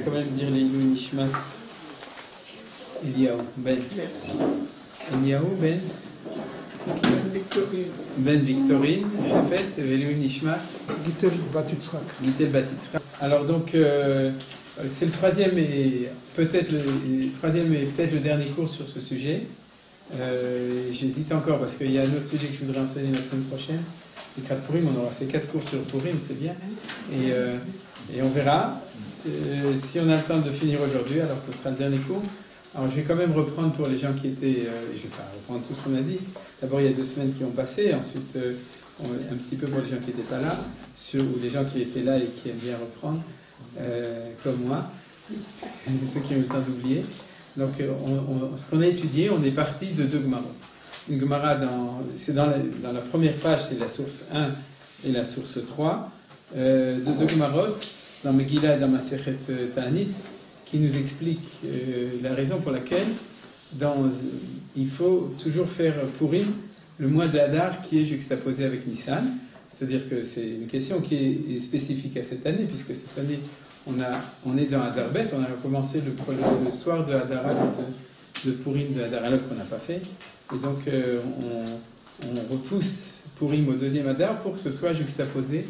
quand même dire les Ilou Nishmat Eliaou Ben. Merci. Eliaou Ben. Ben Victorine. Ben Victorine. En fait, c'est Ilou Nishmat. Gitel Batitzrak. Gitel Batitzrak. Alors donc, c'est le troisième et peut-être le dernier cours sur ce sujet. J'hésite encore parce qu'il y a un autre sujet que je voudrais enseigner la semaine prochaine. Les Krat Purim, on aura fait 4 cours sur Purim, c'est bien. Et on verra. Si on a le temps de finir aujourd'hui, alors ce sera le dernier cours. Alors je vais quand même reprendre pour les gens qui étaient... je ne vais pas reprendre tout ce qu'on a dit. D'abord, il y a 2 semaines qui ont passé. Ensuite, un petit peu pour les gens qui n'étaient pas là, ou les gens qui étaient là et qui aiment bien reprendre, comme moi, ceux qui ont eu le temps d'oublier. Donc, ce qu'on a étudié, on est parti de 2 Gemarot. Une Gemara, c'est dans la première page, c'est la source 1 et la source 3, de 2 Gemarot, dans Megillah et dans Masechet Ta'anit, qui nous explique la raison pour laquelle il faut toujours faire Purim le mois de Hadar qui est juxtaposé avec Nissan. C'est-à-dire que c'est une question qui est spécifique à cette année, puisque cette année, on est dans Hadar Bet, on a recommencé le soir de Hadar de Purim de Hadar Aleph qu'on n'a pas fait. Et donc, on repousse Purim au 2e Hadar pour que ce soit juxtaposé.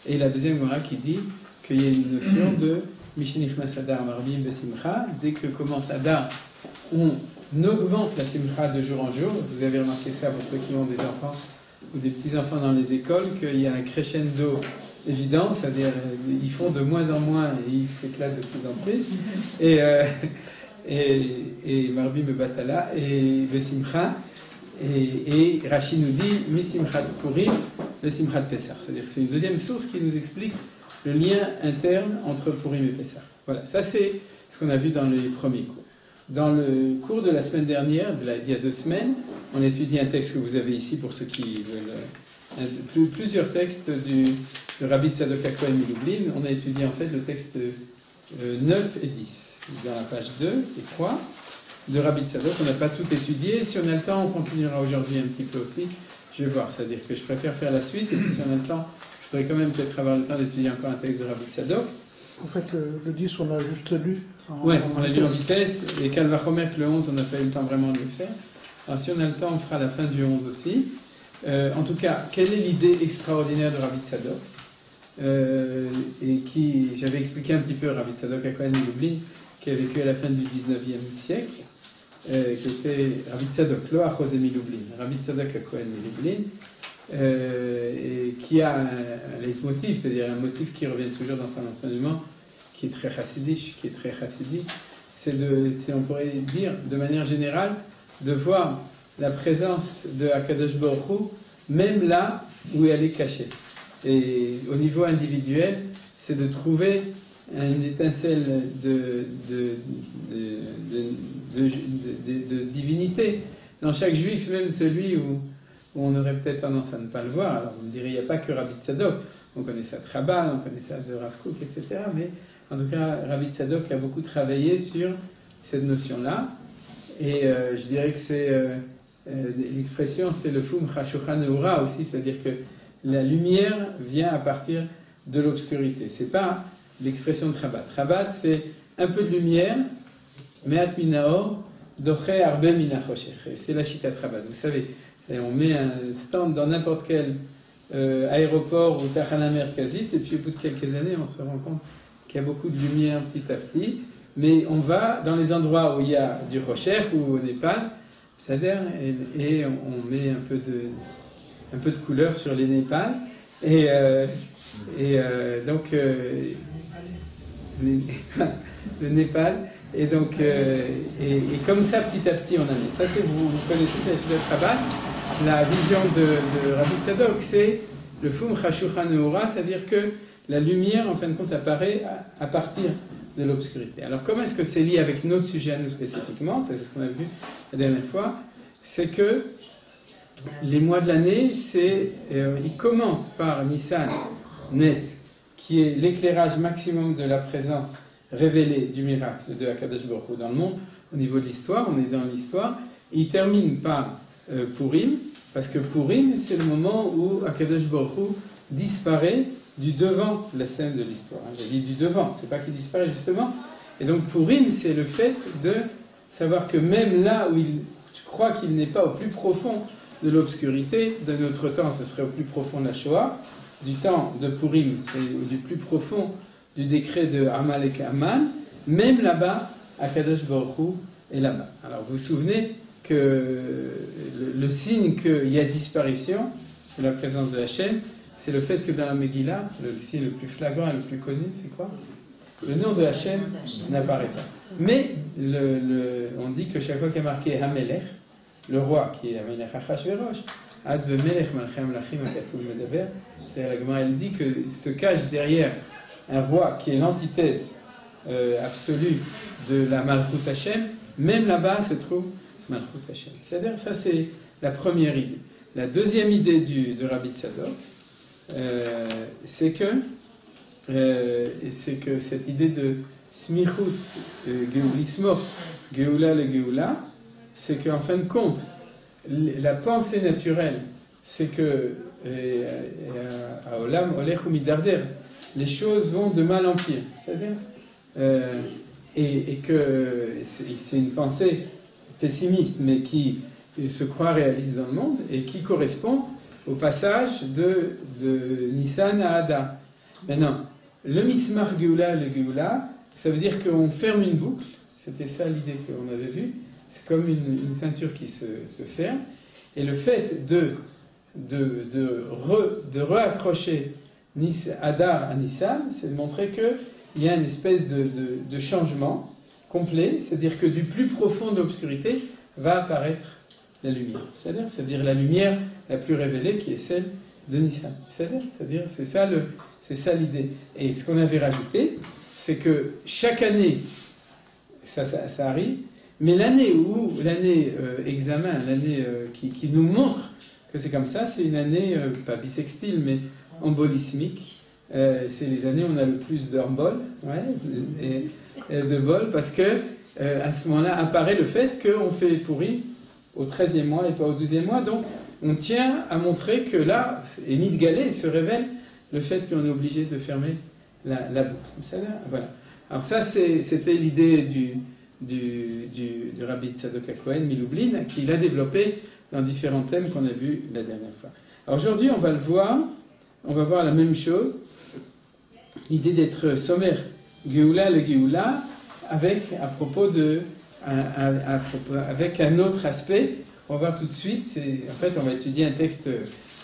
Et la deuxième Gemara qui dit qu'il y a une notion de Mishenichnas Hadar Marbim Besimcha. Dès que commence Hadar, on augmente la Simcha de jour en jour. Vous avez remarqué ça pour ceux qui ont des enfants ou des petits-enfants dans les écoles, qu'il y a un crescendo évident, c'est-à-dire ils font de moins en moins et ils s'éclatent de plus en plus. Et Marbim Bebatala et Besimcha. Et Rashi nous dit Mi-Simchat Purim, le Simchat Pessah. C'est-à-dire que c'est une deuxième source qui nous explique le lien interne entre Purim et Pessah. Voilà, ça c'est ce qu'on a vu dans les premiers cours. Dans le cours de la semaine dernière, il y a 2 semaines, on étudie un texte que vous avez ici pour ceux qui veulent. Plusieurs textes de Rabbi Tzadok HaKohen Milublin. On a étudié en fait le texte 9 et 10, dans la page 2 et 3 de Rabbi Tzadok. On n'a pas tout étudié. Si on a le temps, on continuera aujourd'hui un petit peu aussi. Je vais voir, c'est-à-dire que je préfère faire la suite. Et puis si on a le temps, je voudrais quand même peut-être avoir le temps d'étudier encore un texte de Rabbi Tzadok. En fait, le 10, on a juste lu. Oui, on a lu en vitesse. Et Kalvachomer, le 11, on n'a pas eu le temps vraiment de le faire. Alors si on a le temps, on fera la fin du 11 aussi. En tout cas, quelle est l'idée extraordinaire de Rabbi Tzadok et qui, j'avais expliqué un petit peu Rabbi Tzadok HaKohen Milublin, qui a vécu à la fin du 19e siècle, qui était Rabbi Tzadok, lo Achose Milublin, Rabbi Tzadok HaKohen Milublin, et qui a un leitmotiv, c'est-à-dire un motif qui revient toujours dans son enseignement, qui est très chassidique, c'est, on pourrait dire, de manière générale, de voir la présence de Akadosh Baruch Hu, même là où elle est cachée. Et au niveau individuel, c'est de trouver une étincelle de divinité dans chaque juif, même celui où on aurait peut-être tendance à ne pas le voir. Alors vous me direz, il n'y a pas que Rabbi Tzadok, on connaît ça de Chabad, on connaît ça de Rav Kook, etc. Mais en tout cas, Rabbi Tzadok a beaucoup travaillé sur cette notion-là. Et je dirais que c'est l'expression, c'est le Fum Chashucha Neura aussi, c'est-à-dire que la lumière vient à partir de l'obscurité. C'est pas l'expression de Chabad. Chabad, c'est un peu de lumière, Me'at Minaor, Doche Arbe Minachoshech. C'est la Shita de Chabad. Vous savez, on met un stand dans n'importe quel aéroport ou Tachana Merkazit, et puis au bout de quelques années, on se rend compte qu'il y a beaucoup de lumière petit à petit. Mais on va dans les endroits où il y a du Rocher ou au Népal, et on met un peu de couleur sur les Népal. Donc le Népal. Et donc et comme ça, petit à petit, on amène. Ça, c'est vous connaissez cette Chabad. La vision de Rabbi Tzadok, c'est le Fum Chashucha Neura, c'est-à-dire que la lumière, en fin de compte, apparaît à partir de l'obscurité. Alors, comment est-ce que c'est lié avec notre sujet à nous spécifiquement? C'est ce qu'on a vu la dernière fois. C'est que les mois de l'année, ils commencent par Nissan, Nes, qui est l'éclairage maximum de la présence révélée du miracle de Akadosh Baruch Hu dans le monde, au niveau de l'histoire, on est dans l'histoire. Ils terminent par Purim, parce que Purim, c'est le moment où Akadosh Baruch Hu disparaît du devant de la scène de l'histoire. J'ai dit du devant, c'est pas qu'il disparaît justement, Et donc Purim, c'est le fait de savoir que même là où tu crois qu'il n'est pas au plus profond de l'obscurité, de notre temps ce serait au plus profond de la Shoah, du temps de Purim, c'est du plus profond du décret de Amalek Aman, même là-bas, Akadosh Baruch Hu est là-bas. Alors vous vous souvenez que le signe qu'il y a disparition de la présence de Hachem, c'est le fait que dans la Megillah, le signe le plus flagrant et le plus connu, c'est quoi? Le nom de Hachem n'apparaît pas. Mais on dit que chaque fois qu'il y a marqué Hamelech, le roi qui est Hamelech Achashverosh, Az Bemelech Malchem Lachim Akatum Medaber, c'est-à-dire la Gemara, elle dit que se cache derrière un roi qui est l'antithèse absolue de la Malchut Hachem, même là-bas se trouve Malchut Hachem. C'est-à-dire, ça c'est la première idée. La deuxième idée de Rabbi Tzadok, c'est que cette idée de Smichut, Geulismo, Geoula le Geoula, c'est qu'en fin de compte, la pensée naturelle, c'est que à Olam, Olech ou Midarder, les choses vont de mal en pire. C'est-à-dire, et que c'est une pensée pessimiste, mais qui se croit réaliste dans le monde, et qui correspond au passage de Nissan à Adar. Maintenant, le Mismar Geoula, le Geoula, ça veut dire qu'on ferme une boucle, c'était ça l'idée qu'on avait vue, c'est comme une ceinture qui se ferme, et le fait de réaccrocher Adar à Nissan, c'est de montrer qu'il y a une espèce de changement complet, c'est-à-dire que du plus profond de l'obscurité va apparaître la lumière. C'est-à-dire la lumière la plus révélée qui est celle de Nissan. C'est-à-dire c'est ça l'idée. Et ce qu'on avait rajouté, c'est que chaque année, ça arrive, mais l'année examen, l'année qui nous montre que c'est comme ça, c'est une année, pas bissextile, mais embolismique. C'est les années où on a le plus d'embol, et de bol, parce que à ce moment-là apparaît le fait qu'on fait pourri au 13e mois et pas au 12e mois. Donc on tient à montrer que là, et Nidgalé se révèle le fait qu'on est obligé de fermer la boucle. Voilà. Alors ça, c'était l'idée du Rabbi Tzadok HaKohen Milublin, qu'il a développé dans différents thèmes qu'on a vus la dernière fois. Alors aujourd'hui, on va voir la même chose, l'idée d'être sommaire, Geoula le Geoula, avec un autre aspect. On va voir tout de suite, en fait on va étudier un texte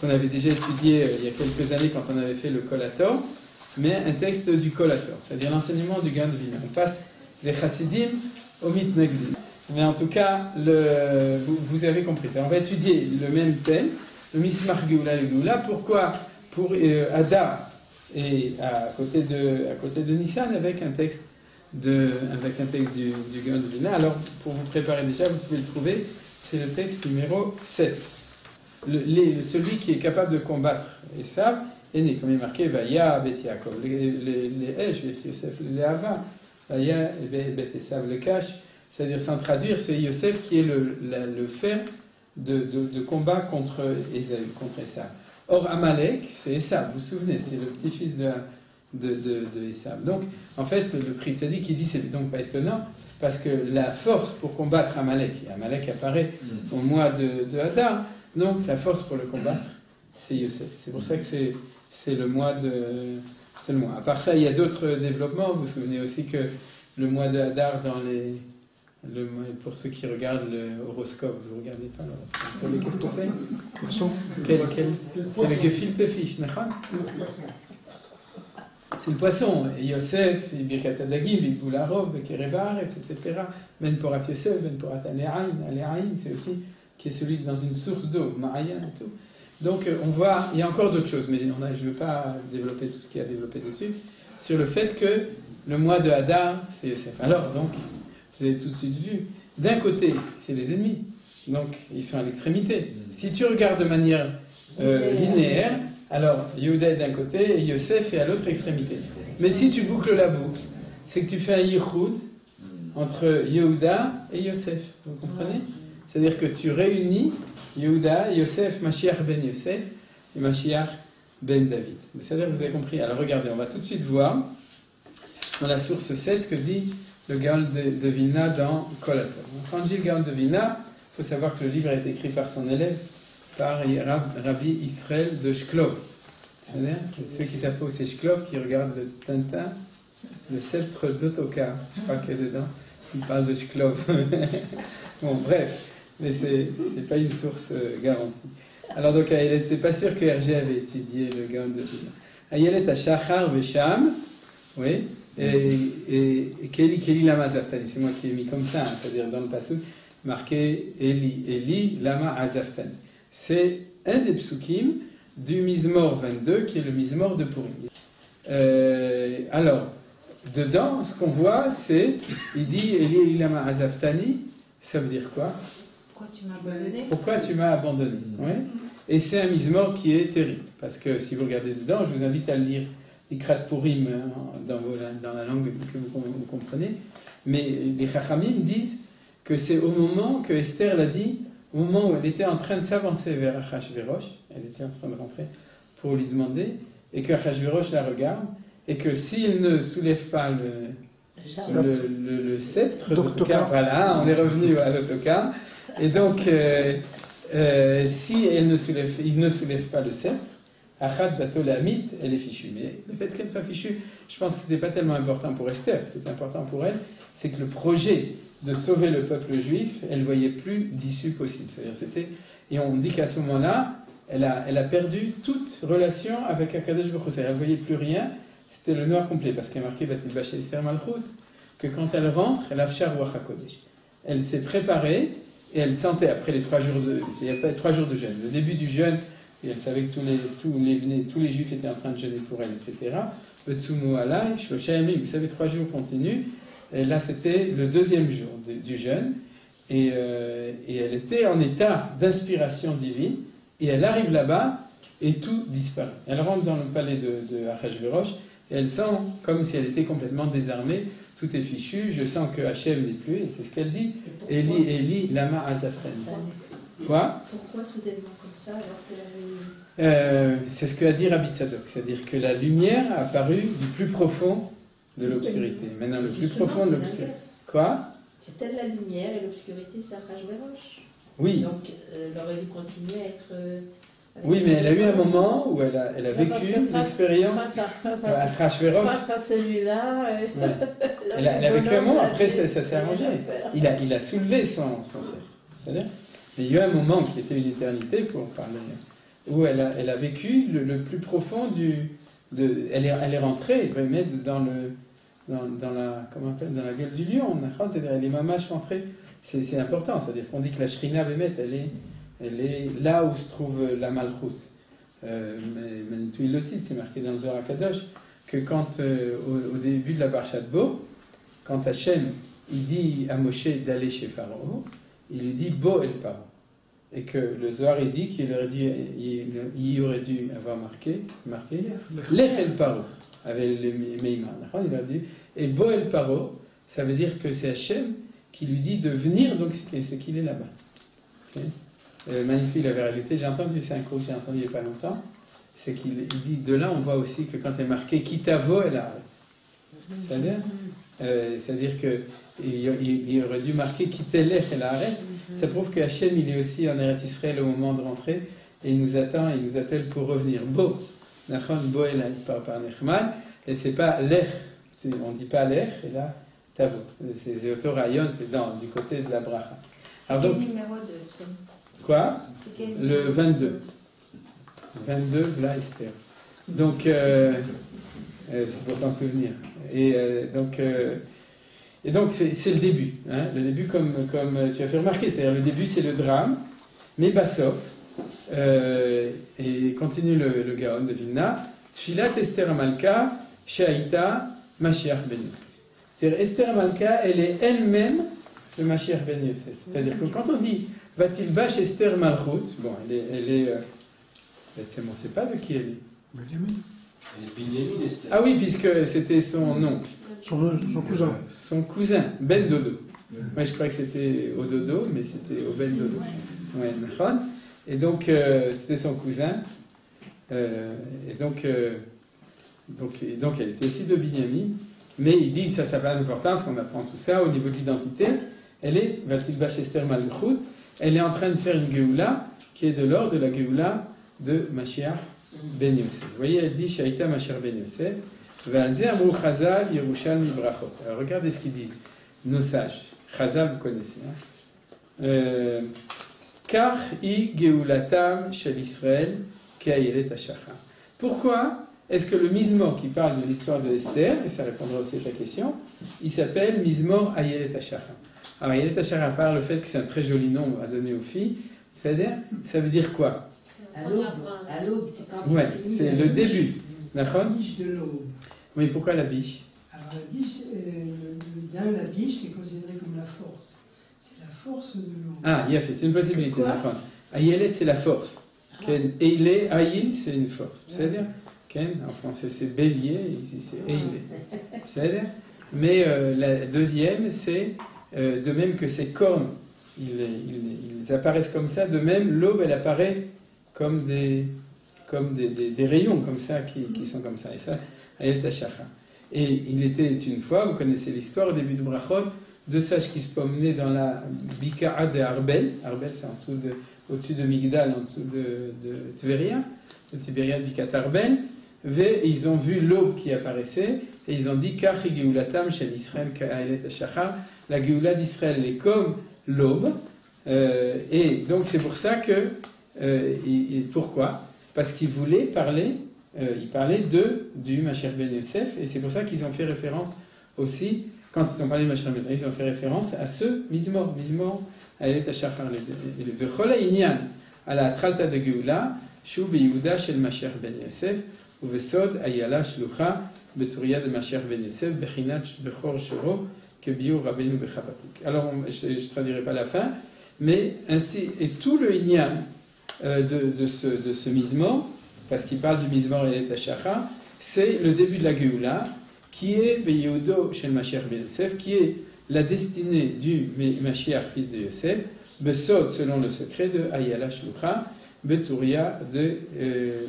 qu'on avait déjà étudié il y a quelques années quand on avait fait le Kolator, mais un texte du Kolator, c'est-à-dire l'enseignement du Gaon de Vilna. On passe des Chassidim au Mitnagdim. Mais en tout cas, vous avez compris ça. On va étudier le même thème, le Mismar Geoula le Geoula. Pourquoi pour Adar et à côté de Nissan avec un texte du Gaon de Vilna. Alors, pour vous préparer déjà, vous pouvez le trouver, c'est le texte numéro 7. Celui qui est capable de combattre Esav est né, comme il est marqué, Vaya Bet Yaakov, les Esh, Yosef, les Hava, Vaya Bet Esav, le Cash, c'est-à-dire sans traduire, c'est Yosef qui est le fer de combat contre Esav. Or, Amalek, c'est Esav, vous vous souvenez, c'est le petit-fils de Esav. Donc, en fait, le Pri Tzadik qui dit, c'est donc pas étonnant, parce que la force pour combattre Amalek, et Amalek apparaît au mois de Hadar, donc la force pour le combattre, c'est Yosef. C'est pour ça que c'est le mois c'est le mois. À part ça, il y a d'autres développements. Vous vous souvenez aussi que le mois de Hadar, pour ceux qui regardent l'horoscope, vous ne regardez pas l'horoscope. Vous savez qu'est-ce que c'est? Poisson. C'est le gefilte fish, n'est-ce pas? C'est le poisson. Et Yosef, Birkat Adagim, Boularov, Bekerevar, etc. Ben Porat Yosef, Ben Porat Aleaïn. Aleaïn, c'est aussi qui est celui dans une source d'eau, Ma'ayan et tout. Donc on voit, il y a encore d'autres choses, mais je ne veux pas développer tout ce qu'il y a développé dessus, sur le fait que le mois de Hadar, c'est Yosef. Alors, donc, vous avez tout de suite vu, d'un côté, c'est les ennemis, donc ils sont à l'extrémité. Si tu regardes de manière linéaire, alors Yehuda est d'un côté et Yosef est à l'autre extrémité. Mais si tu boucles la boucle, c'est que tu fais un yichud entre Yehuda et Yosef. Vous comprenez? C'est-à-dire que tu réunis Yehuda, Yosef, Mashiach ben Yosef et Mashiach ben David. C'est-à-dire que vous avez compris. Alors regardez, on va tout de suite voir dans la source 7 ce que dit le Gaon de Vilna dans Kolator. Quand je dis le Gaon de Vilna, il faut savoir que le livre a été écrit par son élève, par Rabbi Israël de Shklov. C'est-à-dire, ceux qui savent pas où c'est Shklov, qui regardent le Tintin, le sceptre d'Ottokar, je crois qu'il y a dedans, il parle de Shklov. Bon, bref, mais c'est pas une source garantie. Alors donc, Ayelet, c'est pas sûr que Hergé avait étudié le Gaon de Vilna. Ayelet à Shachar Vesham, oui, et Keli Lama Zaftani, c'est moi qui ai mis comme ça, hein, c'est-à-dire dans le passage, marqué Eli Lama Azaftani. C'est un des psukim du Mizmor 22, qui est le Mizmor de Purim. Alors, dedans, ce qu'on voit, c'est, il dit Eli Lama Azaftani, ça veut dire quoi? Pourquoi tu m'as abandonné? Pourquoi tu m'as abandonné? Oui. Et c'est un Mizmor qui est terrible, parce que si vous regardez dedans, je vous invite à le lire, Ikrat Purim, dans la langue que vous comprenez, mais les Chachamim disent que c'est au moment que Esther l'a dit, au moment où elle était en train de s'avancer vers Achashverosh, elle était en train de rentrer pour lui demander, et que Achashverosh la regarde, et que s'il ne soulève pas le sceptre d'Ottokar, voilà, on est revenu à l'Ottokar, et donc si il ne soulève pas le sceptre, Achad Batolamit, elle est fichue. Mais le fait qu'elle soit fichue, je pense que ce n'était pas tellement important pour Esther. Ce qui était important pour elle, c'est que le projet de sauver le peuple juif, elle ne voyait plus d'issue possible. C'est-à-dire, et on dit qu'à ce moment-là, elle a perdu toute relation avec Akadosh Baruch Hu. Elle ne voyait plus rien, c'était le noir complet. Parce qu'il y a marqué Batil Bachel Esther Malchut, que quand elle rentre, elle a Fshar Ruach HaKodesh. Elle s'est préparée et elle sentait, après les 3 jours il y a pas 3 jours de jeûne, le début du jeûne, et elle savait que tous les juifs étaient en train de jeûner pour elle, etc. Betsumu alai, Shlosha yamim, vous savez, 3 jours continus. Et là, c'était le 2e jour du jeûne. Et elle était en état d'inspiration divine. Et elle arrive là-bas et tout disparaît. Elle rentre dans le palais de Achashverosh et elle sent comme si elle était complètement désarmée. Tout est fichu, je sens que Hachem n'est plus. Et c'est ce qu'elle dit. Eli, Eli, lama azafren. Quoi? Pourquoi soudainement comme ça alors qu'elle avait... c'est ce qu'a dit Rabbi Tzadok, c'est-à-dire que la lumière a apparu du plus profond de l'obscurité. Maintenant, le plus profond de l'obscurité. Quoi? C'est elle la lumière et l'obscurité, c'est Achashverosh. Oui. Donc, elle aurait dû continuer à être... Oui, mais elle a eu un moment où elle a vécu l'expérience face à celui-là. Ouais. Elle a vécu un moment, après ça s'est arrangé. Il a soulevé son cercle. C'est-à-dire, mais il y a eu un moment qui était une éternité, pour parler, où elle a vécu le plus profond elle est rentrée dans la gueule du lion. C'est-à-dire, elle est mamache rentrée. C'est important, c'est-à-dire qu'on dit que la Shrina Bémet, elle est là où se trouve la Malchut. Manitou, il le cite, c'est marqué dans le Zohar HaKadosh, que quand, au début de la Parashat Bo, quand Hachem il dit à Moshe d'aller chez Pharaon, il lui dit Bo el Paro. Et que le Zohar il dit qu'il aurait dû avoir marqué Lech el Paro, avec le Meimar. Il a dit, et Bo el Paro, ça veut dire que c'est Hachem qui lui dit de venir, donc c'est qu'il est là-bas. Okay. Manitou, il avait rajouté, j'ai entendu, c'est un cours que j'ai entendu il n'y a pas longtemps, c'est qu'il dit, de là on voit aussi que quand il est marqué Kitavo el Haaretz. C'est-à-dire qu'il aurait dû marquer Kitelech el Haaretz. Ça prouve que Hachem il est aussi en Eretz Israël au moment de rentrer et il nous attend, il nous appelle pour revenir. Bo, Nachon, Bo el par Nechman, et c'est pas Lech, on ne dit pas Lech, et là Tavo. C'est autorayon, c'est du côté de la bracha. Alors donc, quel numéro de psaume? Quoi? Le 22. 22, là, Esther. Donc, c'est pour t'en souvenir. Et donc c'est le début. Hein, le début, comme tu as fait remarquer, c'est-à-dire le début, c'est le drame, mais Bassof, et continue le Gaon de Vilna, Tfilat Esther Amalka, Shaita, Mashiach Ben Yosef. C'est-à-dire Esther Amalka, elle est elle-même le Mashiach Ben Yosef. C'est-à-dire que quand on dit Va-t-il bâche Esther Malchut, bon, elle est on ne sait pas de qui elle est. Benjamin. Elle est Benjamin Esther. Ah oui, puisque c'était son oncle. Son cousin. Son cousin, Ben Dodo. Moi, je croyais que c'était au Dodo, mais c'était au Ben Dodo. Ouais, Nachon. Et donc, c'était son cousin. Et donc, elle était aussi de Binyamin. Mais il dit, ça n'a pas d'importance qu'on apprend tout ça au niveau de l'identité. Elle est, Vatilbash Esther Malchut, elle est en train de faire une Géoula qui est de l'ordre de la Géoula de Mashiach Ben Yosef. Vous voyez, elle dit Shaita Mashiach Ben Yosef, Ve'alze Amrou Chazal Yerushalmi Brachot. Alors regardez ce qu'ils disent, nos sages. Chazal, vous connaissez. Kach I Geulatam Shel Israël Ke'ayelet HaShachar. Pourquoi est-ce que le Mizmor qui parle de l'histoire de Esther, et ça répondra aussi à ta question, il s'appelle Mizmor Ayelet HaShachar. Alors Ayelet HaShachar, à part le fait que c'est un très joli nom à donner aux filles, c'est-à-dire, ça veut dire quoi? À l'aube, c'est quand ouais, c'est le début. D'accord? La biche de l'aube. Oui, pourquoi la biche? Alors la biche, dans la biche, c'est considéré comme la force. C'est la force de l'aube. Ah, il a fait, c'est une possibilité. Ayelet, c'est la force. Ken, Eile, Ayil, c'est une force. C'est-à-dire, Ken, en français c'est bélier, ici c'est Eile. C'est-à-dire, mais la deuxième, c'est de même que ces cornes, ils apparaissent comme ça, de même l'aube, elle apparaît comme des rayons comme ça, qui sont comme ça. Et ça, Ayelet HaShachar. Et il était une fois, vous connaissez l'histoire, au début de Brachot, deux sages qui se promenaient dans la Bika'a de Arbel. Arbel, c'est au-dessus de Migdal, en dessous de Tveria, de Tibériade Bikat Arbel. Et ils ont vu l'aube qui apparaissait, et ils ont dit Kach Geulatam Shel Israël Ka'ayelet HaShachar. La Géoula d'Israël est comme l'aube. Et donc c'est pour ça que. Pourquoi? Parce qu'ils voulaient parler. Ils parlaient du Mashiach Ben Yosef, et c'est pour ça qu'ils ont fait référence aussi. Quand ils ont parlé de Mashiach Ben Yosef, ils ont fait référence à ce Mizmor Ayelet HaShachar. V'chol ha'inyan ala tralta de Geoula shu beYehuda shel Mashiach Ben Yosef uvesod ayala shlucha beturia de Mashiach Ben Yosef bechinat bechor shoro kebiur rabbeinu bechapatik. Alors je ne traduirai pas la fin, mais ainsi et tout le inyan de ce Mizmor, parce qu'il parle du Mizmor Ayelet HaShachar, c'est le début de la Geoula, qui est Beyehudo shel Mashiach Ben Yosef, qui est la destinée du Mashiach, fils de Yosef, Besod, selon le secret de Ayala Shlucha, Beturia de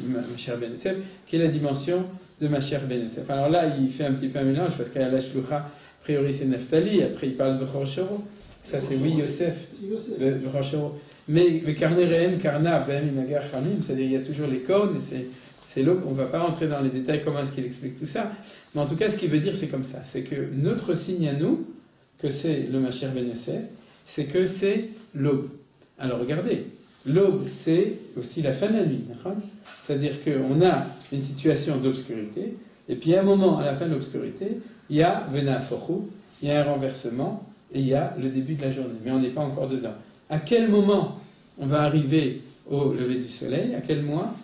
Mashiach Ben Yosef, qui est la dimension de Mashiach Ben Yosef. Alors là, il fait un petit peu un mélange, parce qu'Ayala Shlucha, a priori c'est Naphtali, après il parle de Bechor Shoro, ça c'est oui Yosef, Bechor Shoro. Mais le Karne Rehen, Karna, Ben Nagar Khamim, c'est-à-dire il y a toujours les cornes, et c'est l'aube. On ne va pas rentrer dans les détails, comment est-ce qu'il explique tout ça. Mais en tout cas, ce qu'il veut dire, c'est comme ça. C'est que notre signe à nous, que c'est le Mashiach Ben Yosef, c'est que c'est l'aube. Alors regardez, l'aube, c'est aussi la fin de la nuit. C'est-à-dire qu'on a une situation d'obscurité, et puis à un moment, à la fin de l'obscurité, il y a Vena Forou, il y a un renversement, et il y a le début de la journée. Mais on n'est pas encore dedans. À quel moment on va arriver au lever du soleil? À quel mois?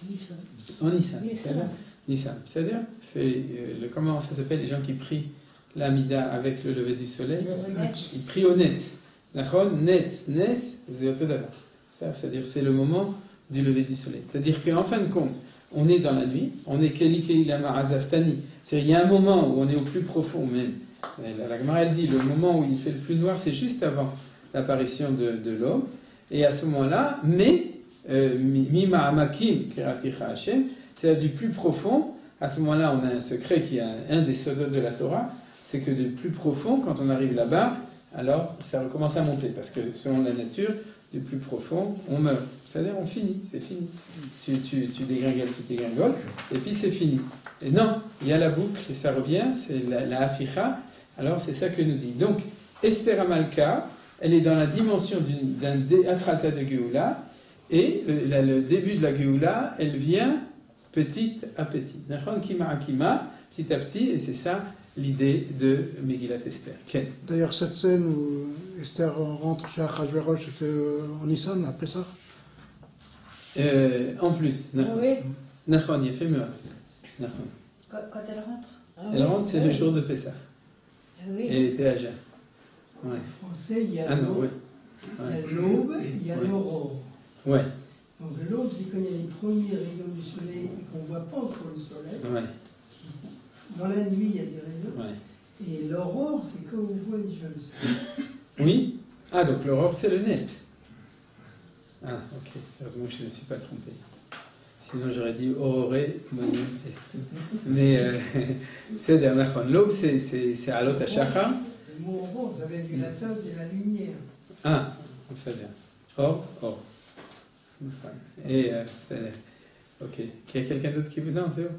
Nissan. En Nissan. Nissan. C'est-à-dire, comment ça s'appelle les gens qui prient l'Amida avec le lever du soleil? Ils prient au Netz. Netz, c'est-à-dire c'est le moment du lever du soleil. C'est-à-dire qu'en fin de compte, on est dans la nuit, on est Keli Lama Azaftani. C'est-à-dire il y a un moment où on est au plus profond même. La Gemara elle dit le moment où il fait le plus noir, c'est juste avant l'apparition de l'aube. Et à ce moment-là, mais Mima Amakim Kiraticha Hashem, c'est-à-dire du plus profond. À ce moment-là, on a un secret qui est un des sodotes de la Torah, c'est que du plus profond, quand on arrive là-bas, alors ça recommence à monter, parce que selon la nature, du plus profond, on meurt. C'est-à-dire on finit, c'est fini. Tu dégringoles, et puis c'est fini. Et non, il y a la boucle, et ça revient, c'est la Aficha, alors c'est ça que nous dit. Donc, Esther Amalka, elle est dans la dimension d'un Atralta de Géoula, et le début de la Géoula, elle vient petit à petit. Petit à petit, et c'est ça l'idée de Megillat Esther. Ken. D'ailleurs, cette scène où Esther rentre chez Achashverosh, c'était en Nissan, après ça? En plus, Oui. Nachon, il a fait mieux. Quand elle rentre. Elle rentre, c'est le jour de Pessah. Oui. Et elle était à Jeun. Ouais. En français, il y a Ah non, l'aube, ouais. il y a l'aube, il y a Ouais. l'aurore. Ouais, Donc l'aube, c'est quand il y a les premiers rayons du soleil et qu'on ne voit pas encore le soleil. ouais, Dans la nuit, il y a des rayons. ouais. Et l'aurore, c'est quand on voit déjà le soleil. Oui. Ah, donc l'aurore, c'est le net. Ah, ok. Heureusement que je ne me suis pas trompé. Sinon j'aurais dit Aurore Manu Est. Mais c'est l'aube, c'est Alot HaShachar. Le mot aurore, ça vient du latin, c'est la lumière. Ah, c'est bien. Or. Et c'est-à-dire. Ok. Il y a quelqu'un d'autre qui vous. Non, c'est bon.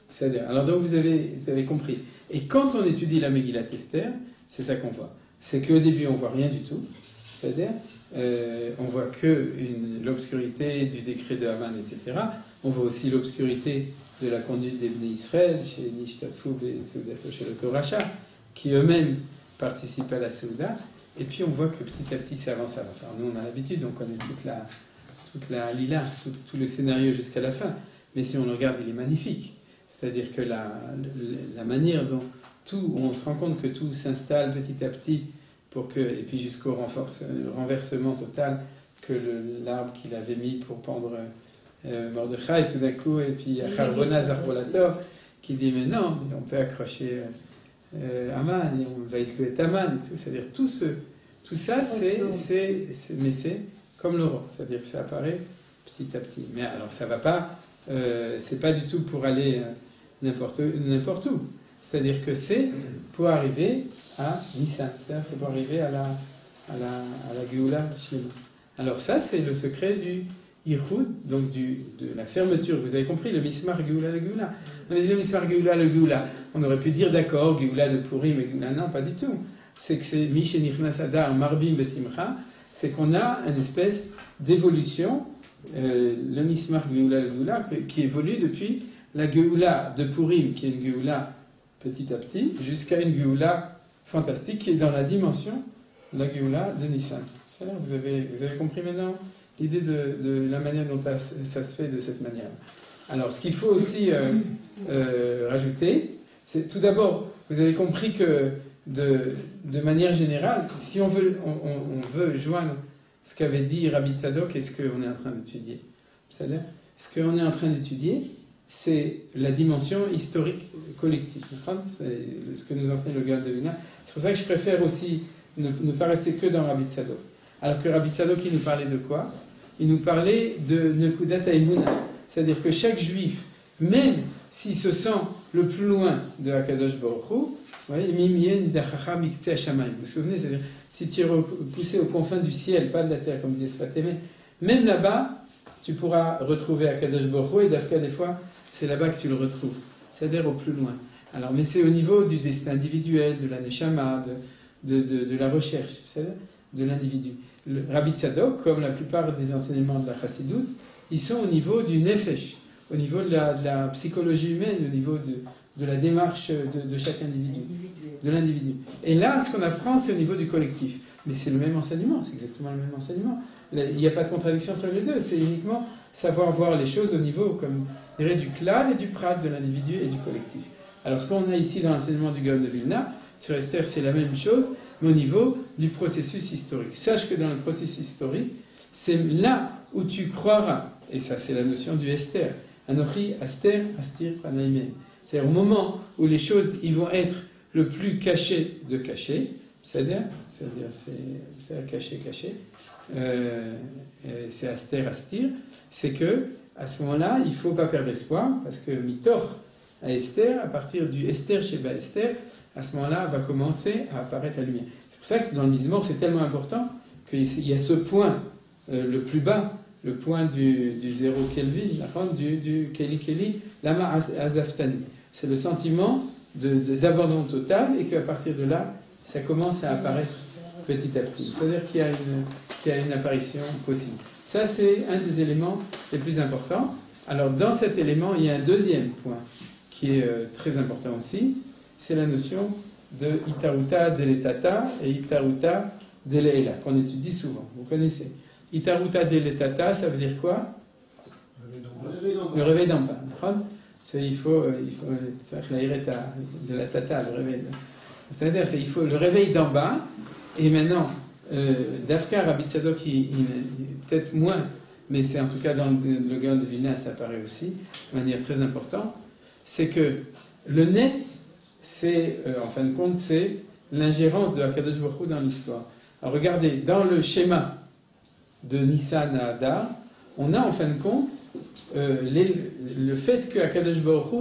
C'est-à-dire. Alors donc vous avez compris. Et quand on étudie la Megillat Esther, c'est ça qu'on voit. C'est qu'au début on voit rien du tout. C'est-à-dire, on voit que l'obscurité du décret de Haman, etc. On voit aussi l'obscurité de la conduite des Bnei Israël chez Nishtatfou et Seudato chez l'Autoracha, qui eux-mêmes participent à la Souda. Et puis on voit que petit à petit ça avance. Alors nous on a l'habitude, on connaît toute la lila, tout le scénario jusqu'à la fin. Mais si on le regarde, il est magnifique. C'est-à-dire que la manière dont on se rend compte que tout s'installe petit à petit, et puis jusqu'au renversement total, que l'arbre qu'il avait mis pour pendre Mordechai, tout d'un coup, et puis Acharvona Zarpolator, qui dit mais non, on peut accrocher Aman, et on va écouter Aman, et tout. C'est-à-dire tout ça, c'est comme l'aurore, c'est-à-dire que ça apparaît petit à petit. Mais alors ça va pas, c'est pas du tout pour aller n'importe où. C'est-à-dire que c'est pour arriver à Nissan, c'est pour arriver à la Géoula Shlema. Alors ça, c'est le secret du Ichud, donc de la fermeture. Vous avez compris, le Mismar Géoula, le Géoula. On a dit le Mismar Géoula, le Géoula. On aurait pu dire d'accord, Géoula de Purim et Géoula. Non, pas du tout. C'est que c'est Mishenichnas Adar Marbim Besimcha, c'est qu'on a une espèce d'évolution, le Mismar Géoula, le Géoula, qui évolue depuis la Géoula de Purim, qui est une Géoula petit à petit, jusqu'à une Géoula fantastique qui est dans la dimension de la Géoula de Nissan. Vous avez compris maintenant l'idée de la manière dont ça se fait de cette manière. Alors, ce qu'il faut aussi rajouter, c'est tout d'abord, vous avez compris que de manière générale, si on veut joindre ce qu'avait dit Rabbi Tzadok et ce qu'on est en train d'étudier. C'est-à-dire, ce qu'on est en train d'étudier, c'est la dimension historique collective. C'est ce que nous enseigne le Gaon de Vilna. C'est pour ça que je préfère aussi ne pas rester que dans Rabbi Tzadok. Alors que Rabbi Tzadok, il nous parlait de quoi? Il nous parlait de Nekudat Haïmouna. C'est-à-dire que chaque juif, même s'il se sent le plus loin de Hakadosh Baruch Hu, vous vous souvenez, c'est-à-dire si tu es poussé aux confins du ciel, pas de la terre, comme disait Sfatémé, même là-bas, tu pourras retrouver Hakadosh Baruch Hu, et d'Afka, des fois, c'est là-bas que tu le retrouves, c'est-à-dire au plus loin. Alors, mais c'est au niveau du destin individuel, de la neshama, de la recherche, c'est-à-dire de l'individu. Le Rabbi Tzadok, comme la plupart des enseignements de la Chassidoute, ils sont au niveau du nefesh, au niveau de la psychologie humaine, au niveau de la démarche de chaque individu, de l'individu. Et là, ce qu'on apprend, c'est au niveau du collectif. Mais c'est le même enseignement, c'est exactement le même enseignement. Il n'y a pas de contradiction entre les deux, c'est uniquement savoir voir les choses au niveau, comme je dirais, du klal et du prat, de l'individu et du collectif. Alors, ce qu'on a ici dans l'enseignement du Gaon de Vilna, sur Esther, c'est la même chose, mais au niveau du processus historique. Sache que dans le processus historique, c'est là où tu croiras, et ça c'est la notion du Esther, Anochi, Aster, Astir, Panaïmen. C'est-à-dire au moment où les choses ils vont être le plus cachées de cachées, c'est-à-dire caché, c'est Aster, Astir, c'est que à ce moment-là, il ne faut pas perdre espoir, parce que Mitor à Esther, à partir du Esther chez Esther, à ce moment-là, va commencer à apparaître la lumière. C'est pour ça que dans le Mizmor, c'est tellement important qu'il y a ce point le plus bas, le point du zéro Kelvin, la forme du Keli, Lama Azaftani. C'est le sentiment d'abandon total et qu'à partir de là, ça commence à apparaître petit à petit. C'est-à-dire qu'il y a une apparition possible. Ça, c'est un des éléments les plus importants. Alors, dans cet élément, il y a un deuxième point qui est très important aussi, c'est la notion de Itaruta Deletata et Itaruta Deleela, qu'on étudie souvent. Vous connaissez. Itaruta Deletata, ça veut dire quoi? Le réveil d'en bas. Il faut de la tata, le réveil. C'est-à-dire, il faut le réveil d'en bas, et maintenant, Dafka, Rabbi Tzadok, peut-être moins, mais c'est en tout cas dans le Gaon de Vilna, ça apparaît aussi, de manière très importante, c'est que le Nes, c'est, en fin de compte, c'est l'ingérence de Hakadosh Baruch Hu dans l'histoire. Alors regardez, dans le schéma de Nissan à Adar, on a en fin de compte le fait qu'Akadosh Baruch Hu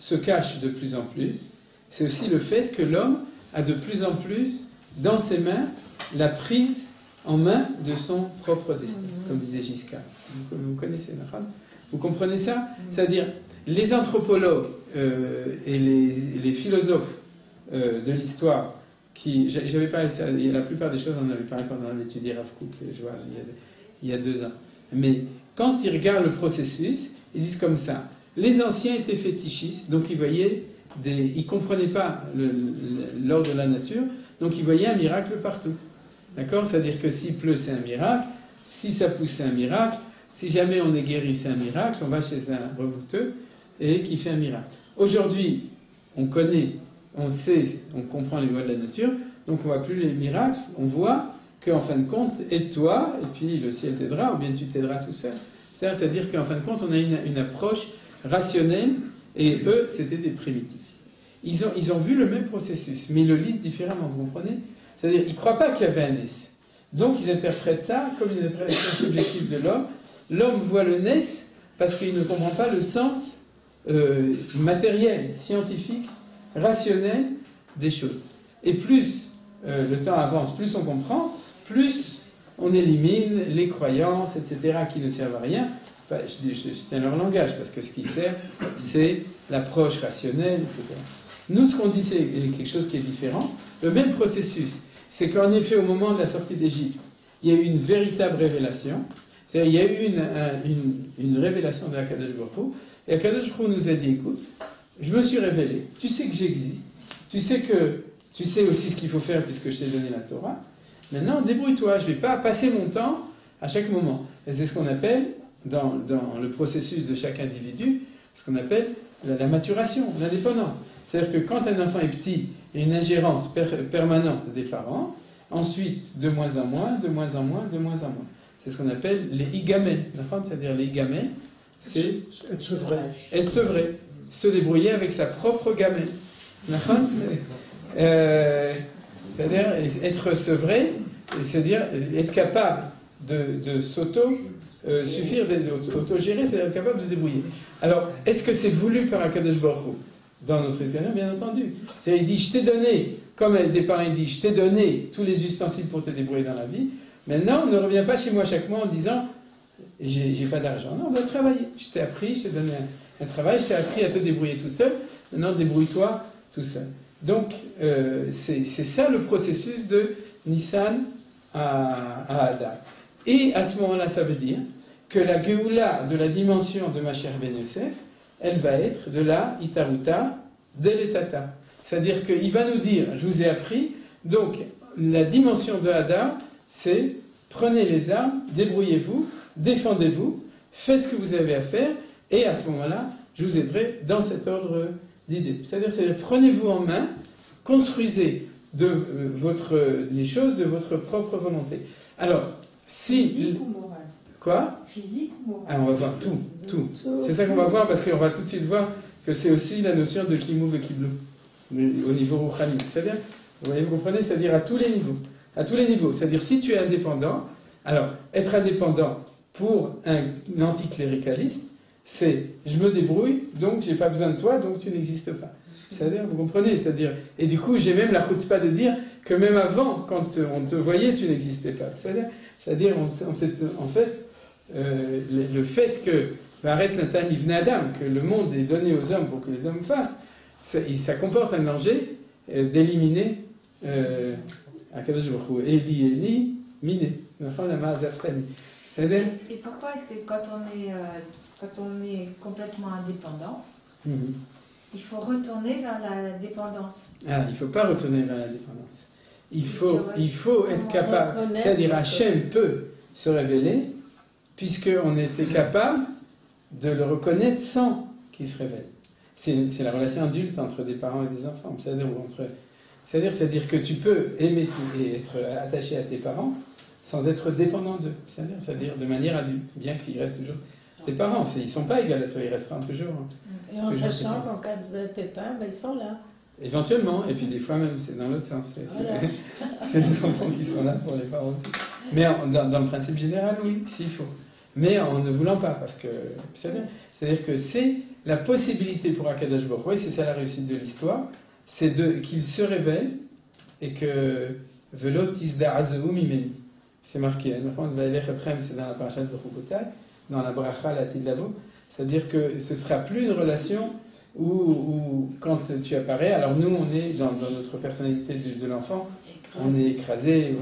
se cache de plus en plus. C'est aussi le fait que l'homme a de plus en plus dans ses mains la prise en main de son propre destin, comme disait Giscard. Vous connaissez, vous comprenez ça? C'est-à-dire, les anthropologues et les philosophes de l'histoire, j'avais parlé de ça, la plupart des choses, on en avait parlé quand on avait étudié Rav Kook, je vois, il y a 2 ans. Mais quand ils regardent le processus, ils disent comme ça. Les anciens étaient fétichistes, donc ils voyaient ils comprenaient pas l'ordre de la nature, donc ils voyaient un miracle partout. D'accord? C'est-à-dire que s'il pleut, c'est un miracle. Si ça pousse, c'est un miracle. Si jamais on est guéri, c'est un miracle. On va chez un rebouteux et qui fait un miracle. Aujourd'hui, on connaît, on sait, on comprend les lois de la nature, donc on ne voit plus les miracles. On voit qu'en fin de compte, aide-toi, et puis le ciel t'aidera, ou bien tu t'aideras tout seul. C'est-à-dire qu'en fin de compte, on a une approche rationnelle, et eux, c'était des primitifs. Ils ont vu le même processus, mais ils le lisent différemment, vous comprenez? C'est-à-dire, ils ne croient pas qu'il y avait un Nes. Donc, ils interprètent ça comme une interprétation subjective de l'homme. L'homme voit le Nes parce qu'il ne comprend pas le sens matériel, scientifique, rationnel des choses. Et plus le temps avance, plus on comprend, plus on élimine les croyances, etc., qui ne servent à rien. Enfin, je tiens leur langage, parce que ce qui sert, c'est l'approche rationnelle, etc. Nous, ce qu'on dit, c'est quelque chose qui est différent. Le même processus, c'est qu'en effet, au moment de la sortie d'Égypte, il y a eu une véritable révélation. C'est-à-dire, il y a eu une révélation de Akadosh Baruch Hu. Et Akadosh Baruch Hu nous a dit, écoute, je me suis révélé, tu sais que j'existe, tu sais aussi ce qu'il faut faire puisque je t'ai donné la Torah. Maintenant, débrouille-toi, je ne vais pas passer mon temps à chaque moment. Et c'est ce qu'on appelle, dans le processus de chaque individu, ce qu'on appelle la maturation, l'indépendance. C'est-à-dire que quand un enfant est petit, il y a une ingérence permanente des parents, ensuite, de moins en moins, de moins en moins, de moins en moins. C'est ce qu'on appelle les igamel. C'est-à-dire les igamel, c'est être sevré. Être sevré. Se débrouiller avec sa propre gamelle. C'est-à-dire être sevré, c'est-à-dire être capable de s'auto-suffire, d'autogérer, c'est-à-dire être capable de se débrouiller. Alors, est-ce que c'est voulu par Akadosh Baruch Hu? Dans notre expérience, bien entendu. C'est-à-dire, il dit, je t'ai donné, comme des parents, il dit, je t'ai donné tous les ustensiles pour te débrouiller dans la vie. Maintenant, ne reviens pas chez moi chaque mois en disant, j'ai pas d'argent. Non, on va travailler. Je t'ai appris, je t'ai donné un travail, je t'ai appris à te débrouiller tout seul. Maintenant, débrouille-toi tout seul. Donc, c'est ça le processus de Nissan à Adar. Et à ce moment-là, ça veut dire que la Géoula de la dimension de Mashiach Ben Yosef, elle va être de la Itaruta Deletata. C'est-à-dire qu'il va nous dire, je vous ai appris, donc la dimension de Hadar, c'est prenez les armes, débrouillez-vous, défendez-vous, faites ce que vous avez à faire, et à ce moment-là, je vous aiderai dans cet ordre d'idées. C'est-à-dire prenez-vous en main, construisez les choses de votre propre volonté. Alors, si... Physique ou moral? Quoi? Physique ou moral? Ah, on va voir tout. C'est ça qu'on va voir, parce qu'on va tout de suite voir que c'est aussi la notion de Kimou et Kiblou, au niveau Rouhani. C'est-à-dire, vous comprenez, c'est-à-dire à tous les niveaux. À tous les niveaux. C'est-à-dire, si tu es indépendant, alors, être indépendant pour un anticléricaliste, c'est je me débrouille, donc j'ai pas besoin de toi, donc tu n'existes pas. C'est-à-dire, vous comprenez, c'est-à-dire, et du coup, j'ai même la chutzpah de dire que même avant, quand on te voyait, tu n'existais pas. C'est-à-dire, en fait, le fait que Vares Natan Ibn Adam, que le monde est donné aux hommes pour que les hommes fassent, ça comporte un danger d'éliminer Akadosh Baruch Hu. Eli, Miné. C'est-à-dire. Et pourquoi est-ce que quand on est complètement indépendant, il faut retourner vers la dépendance? Ah, il ne faut pas retourner vers la dépendance. Il faut être capable. C'est-à-dire, Hachem peut se révéler, puisqu'on était capable de le reconnaître sans qu'il se révèle. C'est la relation adulte entre des parents et des enfants. C'est-à-dire que tu peux aimer et être attaché à tes parents sans être dépendant d'eux. C'est-à-dire de manière adulte, bien qu'ils restent toujours tes parents. Ils ne sont pas égaux à toi, ils resteront toujours. Et en sachant qu'en cas de pépin, ils sont là. Éventuellement, et puis des fois même, c'est dans l'autre sens. Voilà. C'est les enfants qui sont là pour les parents aussi. Mais dans le principe général, oui, s'il faut. mais en ne voulant pas, parce que c'est-à-dire que c'est la possibilité pour Akadosh Baruch Hu, et c'est ça la réussite de l'histoire, c'est qu'il se révèle et que Velot Isda'azu Mimeni. C'est marqué, c'est dans la paracha de Bechukotai, dans la bracha Latid Lavo, c'est-à-dire que ce ne sera plus une relation où quand tu apparais, alors nous on est dans notre personnalité de l'enfant, on est écrasé,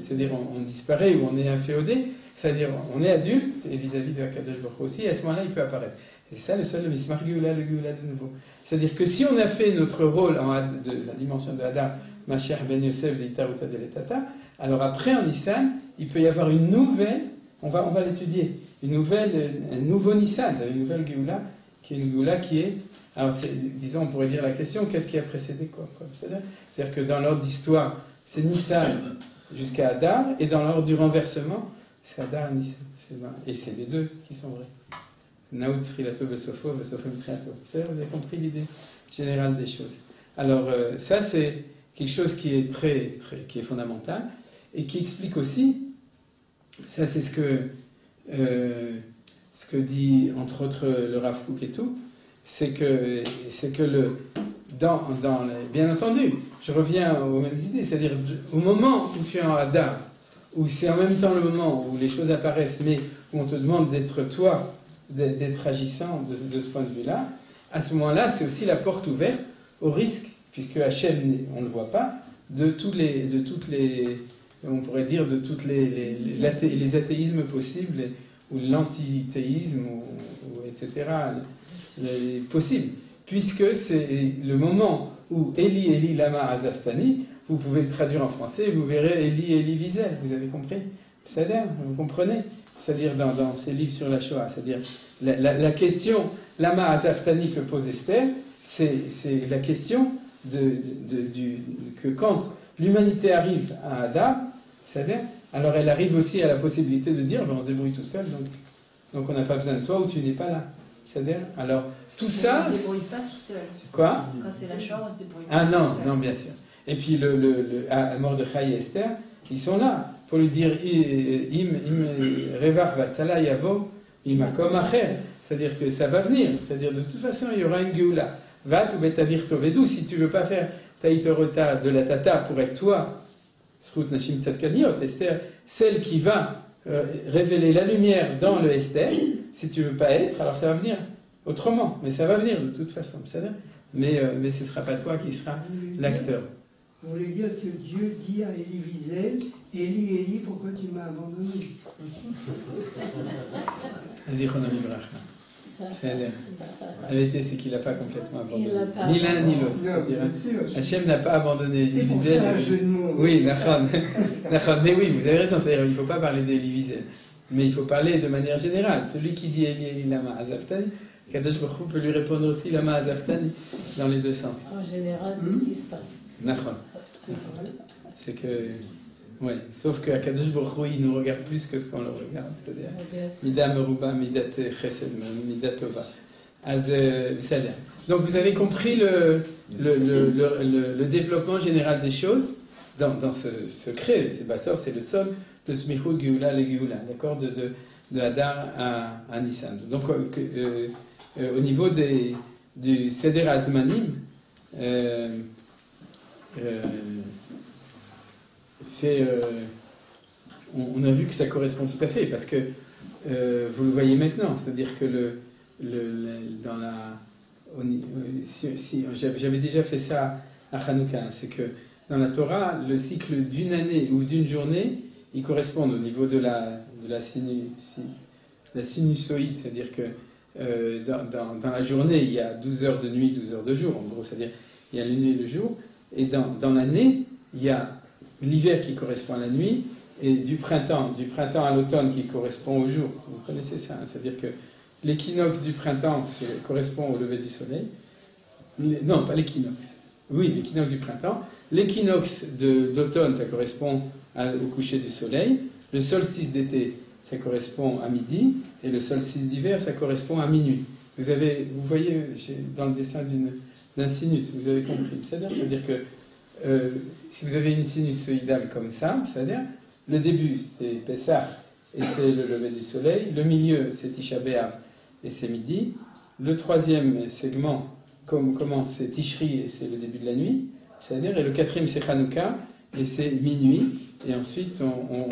c'est-à-dire on disparaît ou on est inféodé, c'est-à-dire on est adulte, et vis-à-vis de Akadosh Baruch Hu aussi, et à ce moment-là il peut apparaître. Et c'est ça le seul Mismar Geoula, le Geoula de nouveau. C'est-à-dire que si on a fait notre rôle de la dimension de Adam, Mashiach ben Yosef, Veitaruta Deletata, alors après en Nissan, il peut y avoir une nouvelle, on va l'étudier, un nouveau Nissan, une nouvelle Geoula, qui est une Geoula qui est, alors disons on pourrait dire la question, qu'est-ce qui a précédé quoi c'est-à-dire que dans l'ordre d'histoire, c'est Nissan jusqu'à Adar, et dans l'ordre du renversement, c'est Adar et Nissan. Et c'est les deux qui sont vrais. Naout Srilato Besofo, Besofo Mitriato. Vous avez compris l'idée générale des choses. Alors, ça, c'est quelque chose qui est qui est fondamental, et qui explique aussi, ça c'est ce que dit entre autres le Rav Kook et tout, c'est que bien entendu, je reviens aux mêmes idées, c'est-à-dire au moment où tu es en Hadar, où c'est en même temps le moment où les choses apparaissent, mais où on te demande d'être toi, d'être agissant de ce point de vue-là, à ce moment-là, c'est aussi la porte ouverte au risque, puisque Hachem, on ne le voit pas, de toutes les on pourrait dire de toutes les athéismes possibles, ou l'antithéisme, etc., possible. Puisque c'est le moment où Eli, Eli, lama azafthani, vous pouvez le traduire en français, vous verrez Eli, Eli, Wiesel, vous avez compris? C'est-à-dire, vous comprenez? C'est-à-dire dans ces livres sur la Shoah, c'est-à-dire la question lama azafthani que pose Esther, c'est la question que quand l'humanité arrive à Adam, c'est-à-dire, alors elle arrive aussi à la possibilité de dire, on se débrouille tout seul, donc on n'a pas besoin de toi ou tu n'es pas là. C'est-à-dire, alors tout ça... On ne se débrouille pas tout seul. Quoi? Quand c'est la Shoah, on se débrouille pas tout seul. Ah non, bien sûr. Et puis Mordechai et Esther, ils sont là pour lui dire im revar vatsala yavo imakom acher, c'est-à-dire que ça va venir, c'est-à-dire de toute façon il y aura une geoula. Vat ou betavir tovedou, si tu veux pas faire taïtorota de la tata pour être toi, srut nashim tzadkaniot, Esther, celle qui va révéler la lumière dans le Esther, si tu veux pas être, alors ça va venir autrement, mais ça va venir de toute façon, mais ce sera pas toi qui sera l'acteur. Vous voulez dire que Dieu dit à Élie Wiesel, Élie, Élie, pourquoi tu m'as abandonné? Zichronom Ivrach. La vérité, c'est qu'il n'a pas complètement abandonné. Ni l'un ni l'autre. Hachem n'a pas abandonné Élie Wiesel. Oui, mais oui, vous avez raison. C'est-à-dire, il ne faut pas parler d'Élie Wiesel, mais il faut parler de manière générale. Celui qui dit Élie, Élie, lama azafthani, Kadosh Baruch Hu peut lui répondre aussi lama azafthani dans les deux sens. En général, c'est ce qui se passe. C'est que, ouais, sauf que Kadosh Baruch Hu, il nous regarde plus que ce qu'on le regarde. C'est-à-dire, Mida meruba, midat chesed, midat tova. Donc vous avez compris le développement général des choses dans ce secret. C'est le sol de Smichut Geoula le Geoula, d'accord, de Hadar à Nissan. Donc au niveau du Seder Azmanim, on a vu que ça correspond tout à fait, parce que vous le voyez maintenant, c'est-à-dire que j'avais déjà fait ça à Hanouka, c'est que dans la Torah, le cycle d'une année ou d'une journée, ils correspondent au niveau de la sinusoïde, c'est-à-dire que dans la journée, il y a 12 heures de nuit, 12 heures de jour, en gros, c'est-à-dire il y a la nuit et le jour, et dans l'année, il y a l'hiver qui correspond à la nuit, et du printemps à l'automne qui correspond au jour. Vous connaissez ça, hein? C'est-à-dire que l'équinoxe du printemps correspond au lever du soleil. Non, pas l'équinoxe. Oui, l'équinoxe du printemps. L'équinoxe d'automne, ça correspond au coucher du soleil. Le solstice d'été, ça correspond à midi. Et le solstice d'hiver, ça correspond à minuit. Vous voyez dans le dessin d'un sinus, vous avez compris. C'est-à-dire que si vous avez une sinusoïdale comme ça, c'est-à-dire le début, c'est Pessah, et c'est le lever du soleil. Le milieu, c'est Tisha B'Av, et c'est midi. Le troisième segment commence, c'est Tishri, et c'est le début de la nuit. C'est-à-dire, et le quatrième, c'est Hanouka, et c'est minuit. Et ensuite, on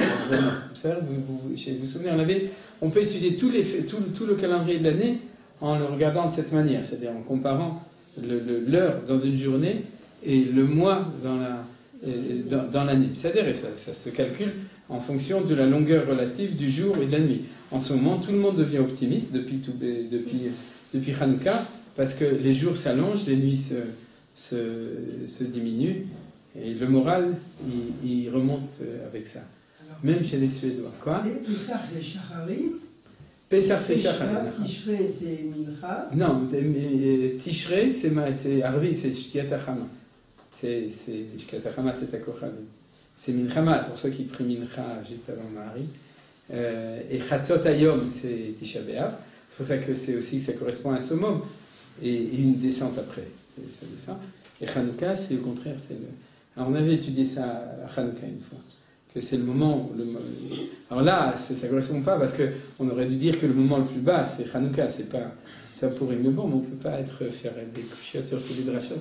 vous vous souvenez, on peut étudier tout le calendrier de l'année en le regardant de cette manière, c'est-à-dire en comparant l'heure dans une journée et le mois dans l'année. C'est-à-dire, et ça se calcule en fonction de la longueur relative du jour et de la nuit. En ce moment, tout le monde devient optimiste depuis Hanouka, parce que les jours s'allongent, les nuits se diminuent, et le moral, il remonte avec ça. Alors, même chez les Suédois. Quoi? Pessah, c'est Shacharit. Pessah, c'est Shacharit. Tishrei, c'est Mincha. Non, Tishrei, c'est Arvi, c'est Shkiat HaChama. C'est Shkiat HaChama, c'est Takochavim. C'est Minchama, pour ceux qui prient Mincha juste avant Mahari. Et Chatzot Hayom, c'est Tisha B'Av. C'est pour ça que ça correspond à un summum. Et une descente après. Ça descend. Et Hanouka, c'est au contraire, Alors on avait étudié ça à Hanouka une fois, que c'est le moment... Alors là, ça ne correspond pas, parce qu'on aurait dû dire que le moment le plus bas, c'est Hanouka, c'est pas... Ça pourrait me bon, mais on ne peut pas faire des couchiottes sur tous les drachot.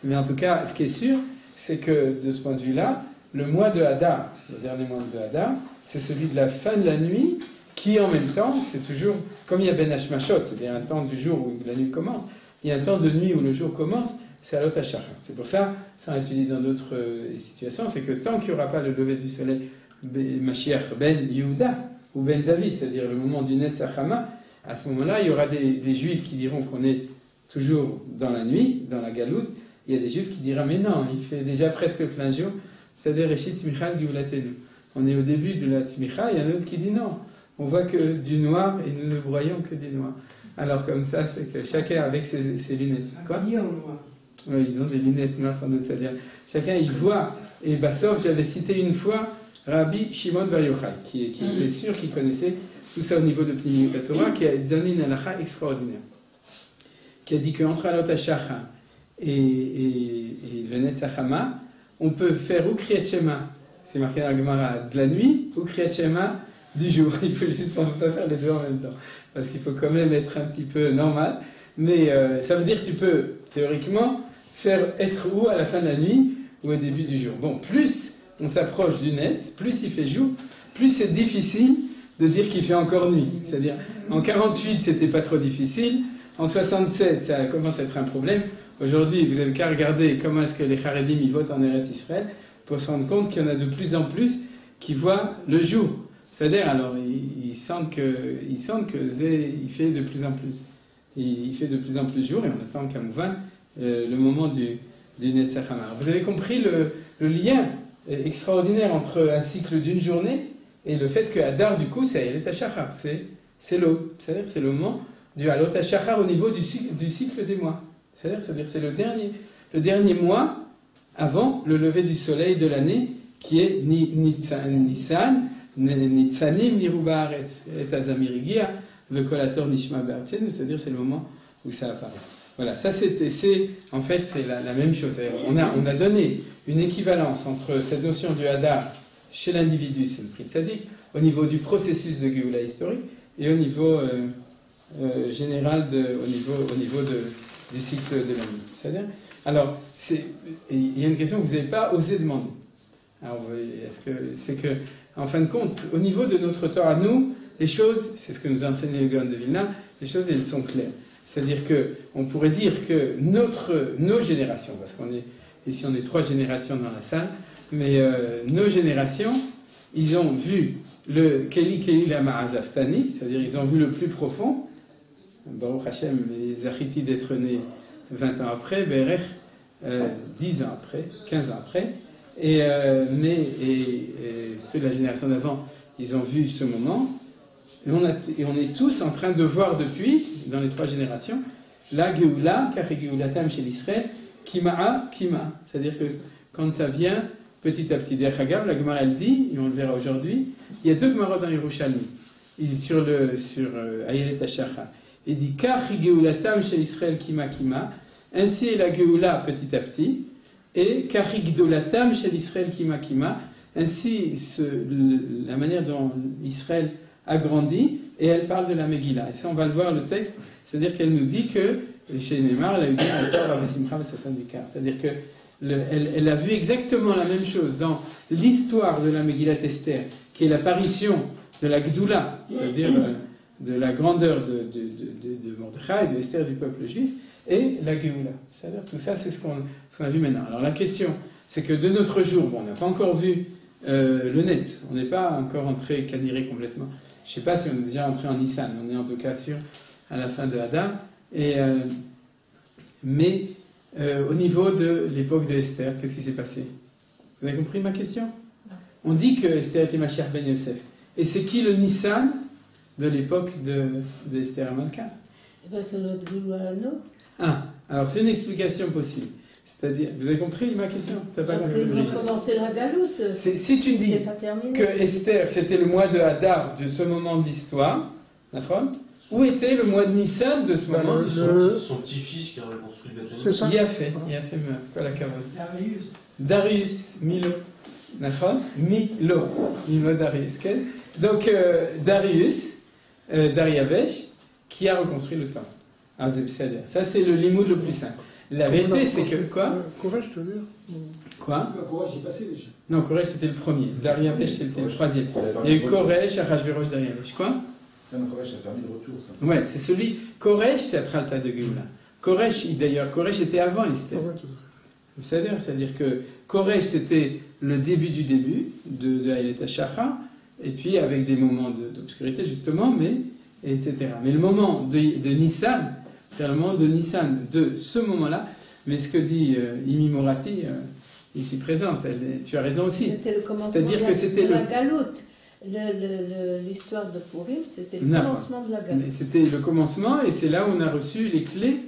Mais en tout cas, ce qui est sûr, c'est que de ce point de vue-là, le mois de Hadar, le dernier mois de Hadar, c'est celui de la fin de la nuit, qui en même temps, c'est toujours, comme il y a Ben Hashmashot, c'est-à-dire un temps du jour où la nuit commence, il y a un temps de nuit où le jour commence, c'est à l'Otachar. C'est pour ça, ça a étudié dans d'autres situations, c'est que tant qu'il n'y aura pas le lever du soleil, Mashiach ben Yehuda, ou ben David, c'est-à-dire le moment du Netzachama, à ce moment-là, il y aura des juifs qui diront qu'on est toujours dans la nuit, dans la galoute. Il y a des juifs qui diront, mais non, il fait déjà presque plein jour, c'est-à-dire Reshit Tzmicha Geulatenu. On est au début de la Tzmicha, il y a un autre qui dit non, on voit que du noir et nous ne voyons que du noir. Alors comme ça, c'est que chacun avec ses lunettes. Quoi ? Habillé en noir. Oui, ils ont des lunettes noires sans doute, c'est-à-dire chacun il voit. Et Bassov, j'avais cité une fois Rabbi Shimon Bar Yochai, qui était sûr qu'il connaissait tout ça au niveau de Pnimiyut Torah, qui a donné une halakha extraordinaire, qui a dit qu'entre Alot HaShachar et le Netzachama, on peut faire ou Kriyat Shema, c'est marqué dans la Gemara, de la nuit, ou Kriyat Shema du jour. On ne peut pas faire les deux en même temps, parce qu'il faut quand même être un petit peu normal. Mais ça veut dire que tu peux, théoriquement, être ou à la fin de la nuit, ou au début du jour. Bon, plus on s'approche du Netz, plus il fait jour, plus c'est difficile de dire qu'il fait encore nuit. C'est-à-dire, en 48, c'était pas trop difficile. En 67, ça commence à être un problème. Aujourd'hui, vous n'avez qu'à regarder comment est-ce que les Haredim ils votent en Eretz Israël pour se rendre compte qu'il y en a de plus en plus qui voient le jour. C'est-à-dire, alors, ils sentent que il fait de plus en plus. Il fait de plus en plus jour, et on attend qu'Amouvan, le moment du Netzachama. Vous avez compris le lien extraordinaire entre un cycle d'une journée et le fait que Hadar, du coup, c'est Ayelet HaShachar, c'est l'eau. C'est-à-dire c'est le moment du Alot HaShachar au niveau du cycle des mois. C'est-à-dire c'est le dernier mois avant le lever du soleil de l'année, qui est Nissan, Nitzanim, Niruba Haaretz, et Azamirigia, Vekolator Nishma Be'artzenu, c'est-à-dire c'est le moment où ça apparaît. Voilà, ça en fait c'est la même chose. On a donné une équivalence entre cette notion du Hadar chez l'individu, c'est le prix de Tzadik, au niveau du processus de Géoula historique, et au niveau général, au niveau du cycle de la nuit. C'est-à-dire, alors, il y a une question que vous n'avez pas osé demander. Alors, c'est que, en fin de compte, au niveau de notre Torah, nous, les choses, c'est ce que nous a enseigné le Gaon de Vilna, les choses, elles sont claires. C'est-à-dire qu'on pourrait dire que nos générations, parce qu'on est, ici on est 3 générations dans la salle, mais nos générations, ils ont vu le Keli Lama Azaftani, c'est-à-dire ils ont vu le plus profond. Baruch Hashem, les Achiti d'être nés 20 ans après, Berech 10 ans après, 15 ans après, et ceux de la génération d'avant, ils ont vu ce moment. Et on est tous en train de voir depuis, dans les 3 générations, la Geoula, car Geoulatam chez l'Israël, Kima'a, Kima. C'est-à-dire que quand ça vient, petit à petit, derrière Hagav, la Gemara elle dit, et on le verra aujourd'hui, il y a 2 Gemarot dans Yerushalmi, sur Ayelet HaShachar. Il dit, car Geoulatam chez l'Israël, Kima, Kima, ainsi est la Geoula petit à petit, et car Gdolatam chez l'Israël, Kima, Kima, ainsi la manière dont Israël a grandi, et elle parle de la Megillah. Et ça, on va le voir le texte, c'est-à-dire qu'elle nous dit que, chez Neymar, elle a eu dit c'est-à-dire qu'elle a vu exactement la même chose dans l'histoire de la Megillat Esther, qui est l'apparition de la Gdoula, c'est-à-dire de la grandeur de Mordechai et de Esther du peuple juif, et la Géoula. C'est-à-dire tout ça, c'est ce qu'on a vu maintenant. Alors la question, c'est que de notre jour, bon, on n'a pas encore vu le net, on n'est pas encore entré caniré complètement. Je ne sais pas si on est déjà entré en Nissan, on est en tout cas sûr à la fin de Adam. Mais au niveau de l'époque de Esther, qu'est-ce qui s'est passé? Vous avez compris ma question? On dit que Esther était Mashiach ben Yosef. Et c'est qui le Nissan de l'époque de Esther Amalka? C'est notre Goulouano. Ah, alors c'est une explication possible. C'est-à-dire, vous avez compris ma question? Parce qu'ils ont commencé la galoute. Si tu dis que Esther, c'était le mois de Hadar de ce moment de l'histoire, d'accord? Où était le mois de Nissan de ce moment? Son petit-fils qui a reconstruit le bâtiment. C'est ça. Il a fait quoi la cavale? Darius, Milo. D'accord? Milo Darius. Donc Darius, Dariavesh, qui a reconstruit le temple. Ça, c'est le limoud le plus simple. La vérité, c'est que... Quoi? Koresh, je veux dire. Quoi? Koresh est passé déjà. Non, Koresh, c'était le premier. Dariavesh, c'était le troisième. Il y a eu Koresh, Achashverosh, Dariavesh. Quoi? Non, Koresh a permis de retour, ça. Ouais, c'est celui... Koresh, c'est Atralta de Géoula. Koresh, d'ailleurs, Koresh était avant Esther. C'est-à-dire que Koresh, c'était le début du début de Haïlet Shacha, et puis avec des moments d'obscurité, justement, etc. Mais le moment de Nissan, c'est le moment de Nissan, de ce moment-là, mais ce que dit Imi Morati, ici présente, tu as raison aussi. C'était le commencement de la galoute. L'histoire de Purim, c'était le commencement de la galoute. C'était le commencement, et c'est là où on a reçu les clés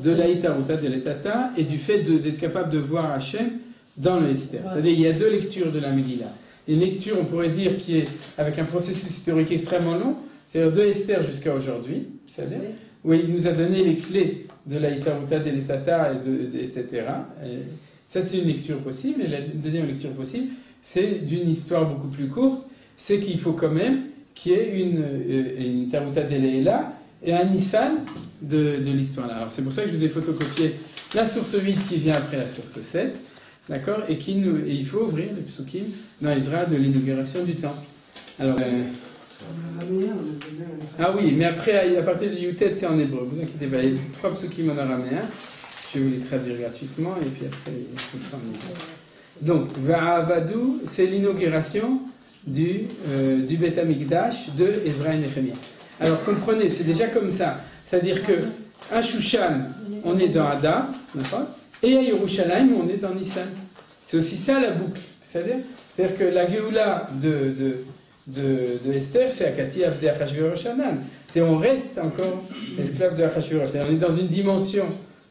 de l'Aïtarouta, de l'Etata, et du fait d'être capable de voir Hachem dans le Esther. Ouais. C'est-à-dire qu'il y a deux lectures de la Megillah. Une lecture, on pourrait dire, qui est avec un processus historique extrêmement long, c'est-à-dire de Esther jusqu'à aujourd'hui, c'est-à-dire où il nous a donné les clés de l'Aïtarouta, de l'Etata, etc. Et ça, c'est une lecture possible. Et la deuxième lecture possible, c'est d'une histoire beaucoup plus courte, c'est qu'il faut quand même qu'il y ait une Tarouta de Leila et un Nissan de l'histoire là. Alors c'est pour ça que je vous ai photocopié la source 8 qui vient après la source 7, d'accord, et il faut ouvrir les psukim dans Ezra de l'inauguration du temple. Alors, ah oui, mais après, à partir de Yutet, c'est en hébreu, vous inquiétez pas, il y a 3 psukim en araméen, je vais vous les traduire gratuitement, et puis après, ce sera en hébreu. Donc, Va'avadou, c'est l'inauguration du Beth Amikdash de Ezra et Néhémie. Alors comprenez, c'est déjà comme ça. C'est-à-dire que à Shushan, on est dans Hadar, d'accord, et à Yerushalayim, on est dans Nissan. C'est aussi ça la boucle. C'est-à-dire que la Géoula de Esther, c'est Akati Avde Achashverosh Haman. On reste encore esclave de Achashverosh. On est dans une dimension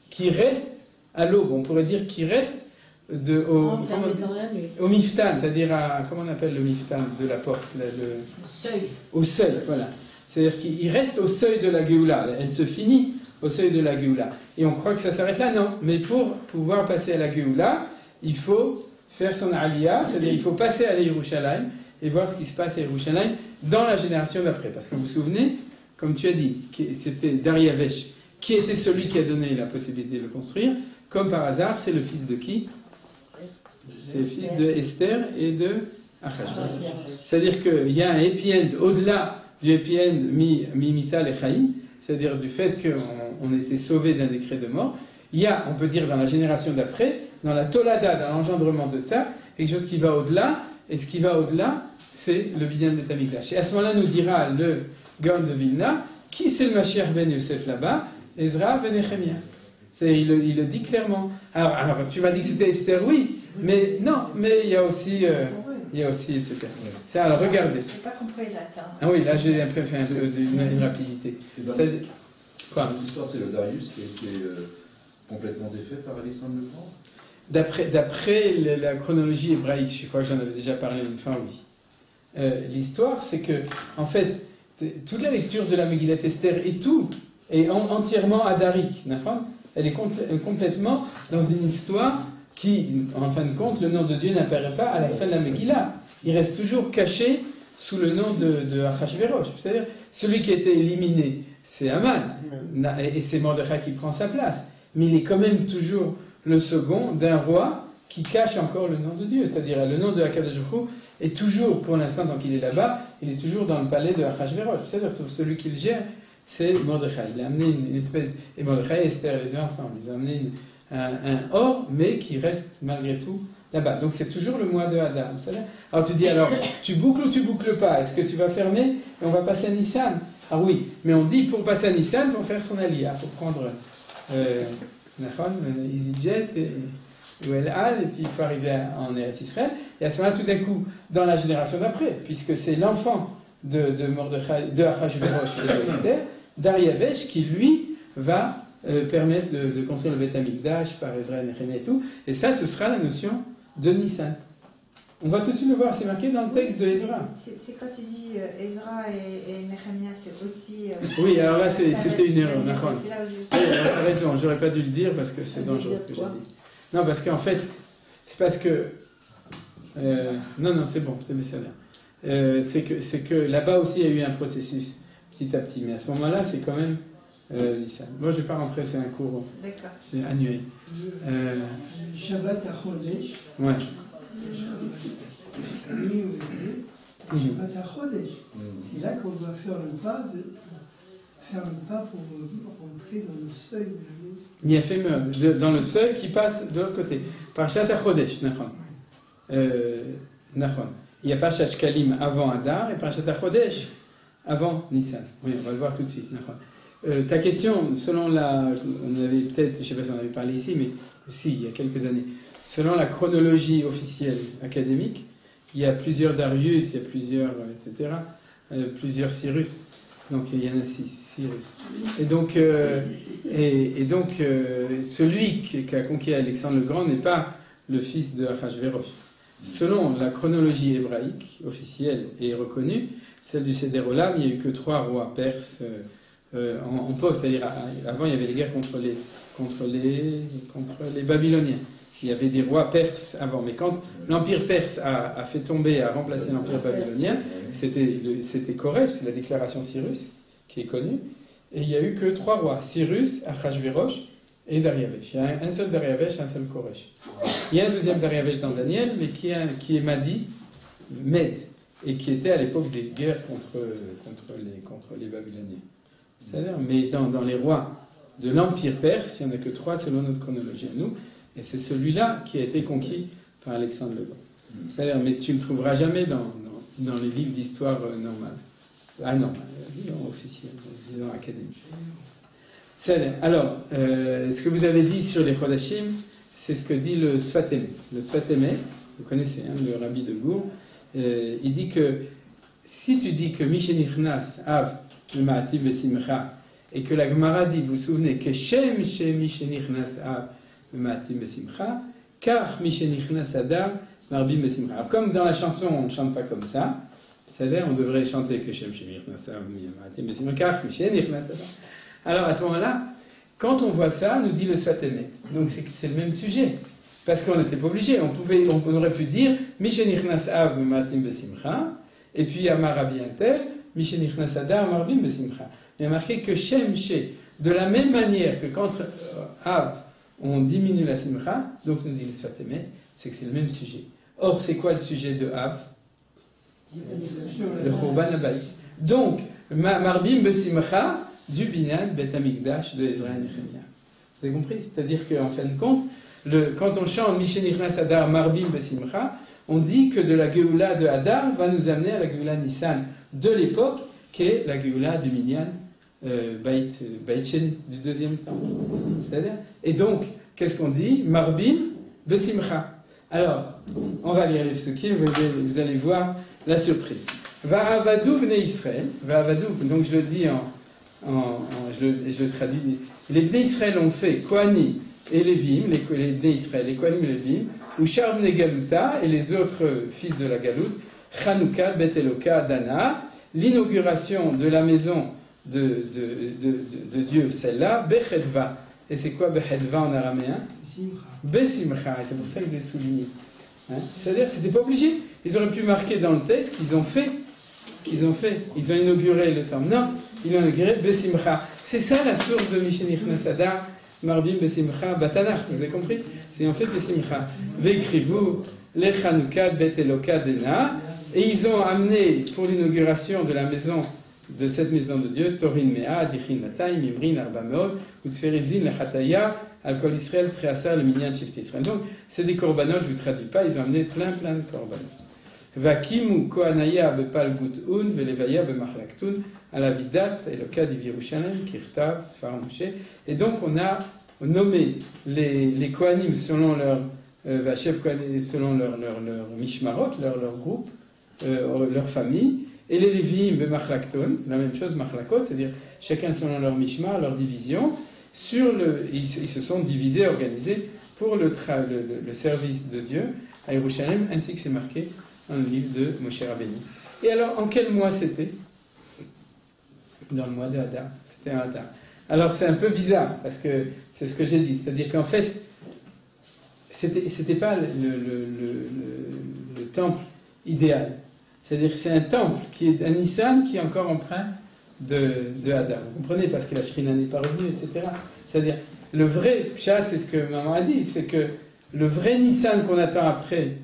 qui reste à l'aube. On pourrait dire qui reste au miftan, c'est-à-dire comment on appelle le miftan de la porte, au seuil, voilà. C'est-à-dire qu'il reste au seuil de la Géoula. Elle se finit au seuil de la Géoula. Et on croit que ça s'arrête là, non. Mais pour pouvoir passer à la Géoula, il faut faire son aliyah, c'est-à-dire il faut passer à Yerushalayim et voir ce qui se passe à Yerushalayim dans la génération d'après. Parce que vous vous souvenez, comme tu as dit, c'était Dariavesh qui était celui qui a donné la possibilité de le construire. Comme par hasard, c'est le fils de qui? C'est le fils de Esther et de Achashverosh. C'est-à-dire qu'il y a un happy end au-delà du happy end mi-mital et chaim, c'est-à-dire du fait qu'on était sauvé d'un décret de mort. Il y a, on peut dire, dans la génération d'après, dans la tolada, dans l'engendrement de ça, quelque chose qui va au-delà, et ce qui va au-delà, c'est le binyan de Tamikdash. Et à ce moment-là, nous dira le Gaon de Vilna, qui c'est le Mashiach ben Yosef là-bas? Ezra ben Nehemia. Il le dit clairement. Alors, tu m'as dit que c'était Esther, oui, mais non, mais il y a aussi, etc. Ça, alors regardez. Je n'ai pas compris latin. Ah oui, là j'ai un peu fait une rapidité. Quoi? L'histoire, c'est le Darius qui a été complètement défait par Alexandre le Grand. D'après la chronologie hébraïque, je crois que j'en avais déjà parlé une fois, oui. L'histoire, c'est que, en fait, toute la lecture de la Megillat Esther et tout est entièrement hadarique, d'accord? Elle est complètement dans une histoire qui, en fin de compte, le nom de Dieu n'apparaît pas à la fin de la Megillah. Il reste toujours caché sous le nom de Achashverosh. C'est-à-dire, celui qui a été éliminé, c'est Haman, et c'est Mordechai qui prend sa place. Mais il est quand même toujours le second d'un roi qui cache encore le nom de Dieu. C'est-à-dire, le nom de Akadosh Baruch Hu est toujours, pour l'instant, tant qu'il est là-bas, il est toujours dans le palais de Achashverosh. C'est-à-dire, sauf celui qui le gère, c'est Mordechai. Il a amené une espèce... Et Mordechai et Esther, les deux ensemble, ils ont amené un or, mais qui reste malgré tout là-bas. Donc c'est toujours le mois de Hadar. Alors tu dis, alors, tu boucles ou tu boucles pas? Est-ce que tu vas fermer et on va passer à Nissan? Ah oui, mais on dit pour passer à Nissan, il faut faire son aliyah. Il faut prendre EasyJet ou El Al, et puis il faut arriver en Eretz Israël. Et à ce moment-là, tout d'un coup, dans la génération d'après, puisque c'est l'enfant de Mordechai, de Achashverosh et de Esther, Dariavesh, qui lui va permettre de construire le Beth Amikdash par Ezra et Nehemiah et tout. Et ça, ce sera la notion de Nissan. On va tout de suite le voir, c'est marqué dans le texte de Ezra. C'est quand tu dis Ezra et Nehemiah, c'est aussi... oui, alors là, c'était une erreur. C'est là où je tu as raison, j'aurais pas dû le dire parce que c'est dangereux ce que j'ai dit. Non, parce qu'en fait, c'est parce que... non, c'est bon, c'est bien. C'est que là-bas aussi, il y a eu un processus petit à petit. Mais à ce moment-là, c'est quand même Nissan. Moi, je ne vais pas rentrer, c'est un cours annuel. Shabbat HaChodesh. Ouais. Shabbat HaChodesh. C'est là qu'on doit faire le pas pour rentrer dans le seuil de la nuit. Dans le seuil qui passe de l'autre côté. Parashat HaChodesh, Nachon. Nachon. Il y a Parashat Shkalim avant Hadar et Parashat HaChodesh avant Nissan. Oui, on va le voir tout de suite. Ta question, selon la... On avait peut-être, je ne sais pas si on avait parlé ici, mais aussi il y a quelques années. Selon la chronologie officielle académique, il y a plusieurs Darius, il y a plusieurs, etc., plusieurs Cyrus. Donc il y en a 6 Cyrus. Et donc, celui qui a conquis Alexandre le Grand n'est pas le fils de Achashverosh. Selon la chronologie hébraïque officielle et reconnue, celle du Seder Olam, il n'y a eu que 3 rois perses en pause. C'est-à-dire, avant, il y avait les guerres contre les Babyloniens. Il y avait des rois perses avant. Mais quand l'Empire perse a fait tomber, a remplacé l'Empire babylonien, c'était Koresh, c'est la déclaration Cyrus, qui est connue. Et il n'y a eu que 3 rois, Cyrus, Achashverosh et Dariavesh. Il y a un seul Dariavesh, un seul Koresh. Il y a un deuxième Dariavesh dans Daniel, mais qui est Madi, Med, et qui était à l'époque des guerres contre les Babyloniens. C'est-à-dire, mais dans les rois de l'Empire perse, il n'y en a que 3 selon notre chronologie à nous, et c'est celui-là qui a été conquis par Alexandre le Grand. C'est-à-dire, mais tu ne trouveras jamais dans les livres d'histoire normales. Ah non, officiels, disons académiques. Alors, ce que vous avez dit sur les Chodashim, c'est ce que dit le Sfat Emet. Le Sfat Emet, vous connaissez, le rabbi de Gour, il dit que si tu dis que Mishenichnas Av le Ma'atim Besimcha, et que la Gemara dit, vous vous souvenez, que Shem Mishenichnas Av le Ma'atim Besimcha, car Mishenichnas Adam Marbim Besimcha. Alors, comme dans la chanson, on ne chante pas comme ça, c'est-à-dire, on devrait chanter que Shem Mishenichnas Av le Ma'atim Besimcha, car Mishenichnas Adam. Alors, à ce moment-là, quand on voit ça, nous dit le Sfat Emet. Donc, c'est le même sujet. Parce qu'on n'était pas obligé. On aurait pu dire Mishenichnas Av le Ma'atim Besimcha, et puis Amar Rabbi Antel, Mishenichnas Adar Marbim Besimcha. Il y a marqué que Shem She, de la même manière que quand Av, on diminue la Simcha, donc nous dit le Sfat Emet, c'est que c'est le même sujet. Or, c'est quoi le sujet de Av? Le Churban Habayit. Donc, Marbim Besimcha, du Binyan Bet Amikdash de Ezra et Nehemiah. Vous avez compris? C'est-à-dire qu'en fin de compte, quand on chante Mishenichnas Adar Marbim Besimcha, on dit que de la Géoula de Hadar va nous amener à la Géoula Nissan de l'époque, qui est la Géoula du Minyan, Beit Sheni, du deuxième temps. C'est-à-dire, et donc, qu'est-ce qu'on dit? Marbim Besimcha. Alors, on va lire les psukim, vous allez voir la surprise. Va'avadou bnei Israël, Va'avadou, donc je le dis je le traduis. Les bnei Israël ont fait Kohanim et Lévim, les bnei Israël, les Kohanim et Lévim, ou Shar bnei Galuta et les autres fils de la Galoute, Chanukah, Bet Eloka, Dana, l'inauguration de la maison de Dieu, celle-là, Bechedva, Et c'est quoi Behedva en araméen? Besimcha. Et c'est pour ça que je l'ai souligné. Hein? C'est-à-dire que c'était pas obligé. Ils auraient pu marquer dans le texte qu'ils ont fait. Ils ont inauguré le temple. Non, ils ont inauguré Besimcha. C'est ça la source de Mishenich Nasada, Marbim Besimcha Batanach. Vous avez compris? C'est en fait Besimcha. Veikrivu, le Chanukah Bet Eloka Dena. Et ils ont amené pour l'inauguration de la maison, de cette maison de Dieu, Torin Mea, Dichin Natay, Mimrin Arba Meod, Utsferizin Lechataya, Al-Kol Israël, Treasa, le Minyan Shifti Israël. Donc, c'est des korbanot, je ne vous traduis pas, ils ont amené plein de korbanot. Vakimu Kohanaya Bepal Gutun, Velevaya Bemachlaktun, Alavidat, Eloka Div Yerushalem, Kirtav, Sfar Moshe. Et donc, on a nommé les Kohanim selon leur Vachev selon leur Mishmarot, leur groupe, leur famille, et les Lévi'im Bemachlakton, la même chose, Machlakot, c'est-à-dire chacun selon leur Mishmar, leur division. Ils se sont divisés, organisés pour le service de Dieu à Yerushalem, ainsi que c'est marqué dans le livre de Moshe Rabbeinu. Et alors, en quel mois c'était? Dans le mois de Hadar. C'était un Hadar. Alors, c'est un peu bizarre, parce que c'est ce que j'ai dit. C'est-à-dire qu'en fait, c'était pas le temple idéal. C'est-à-dire que c'est un temple qui est un Nissan qui est encore empreint de Hadar. Vous comprenez? Parce que la Shrina n'est pas revenue, etc. C'est-à-dire, le vrai Pshat, c'est ce que maman a dit, c'est que le vrai Nissan qu'on attend après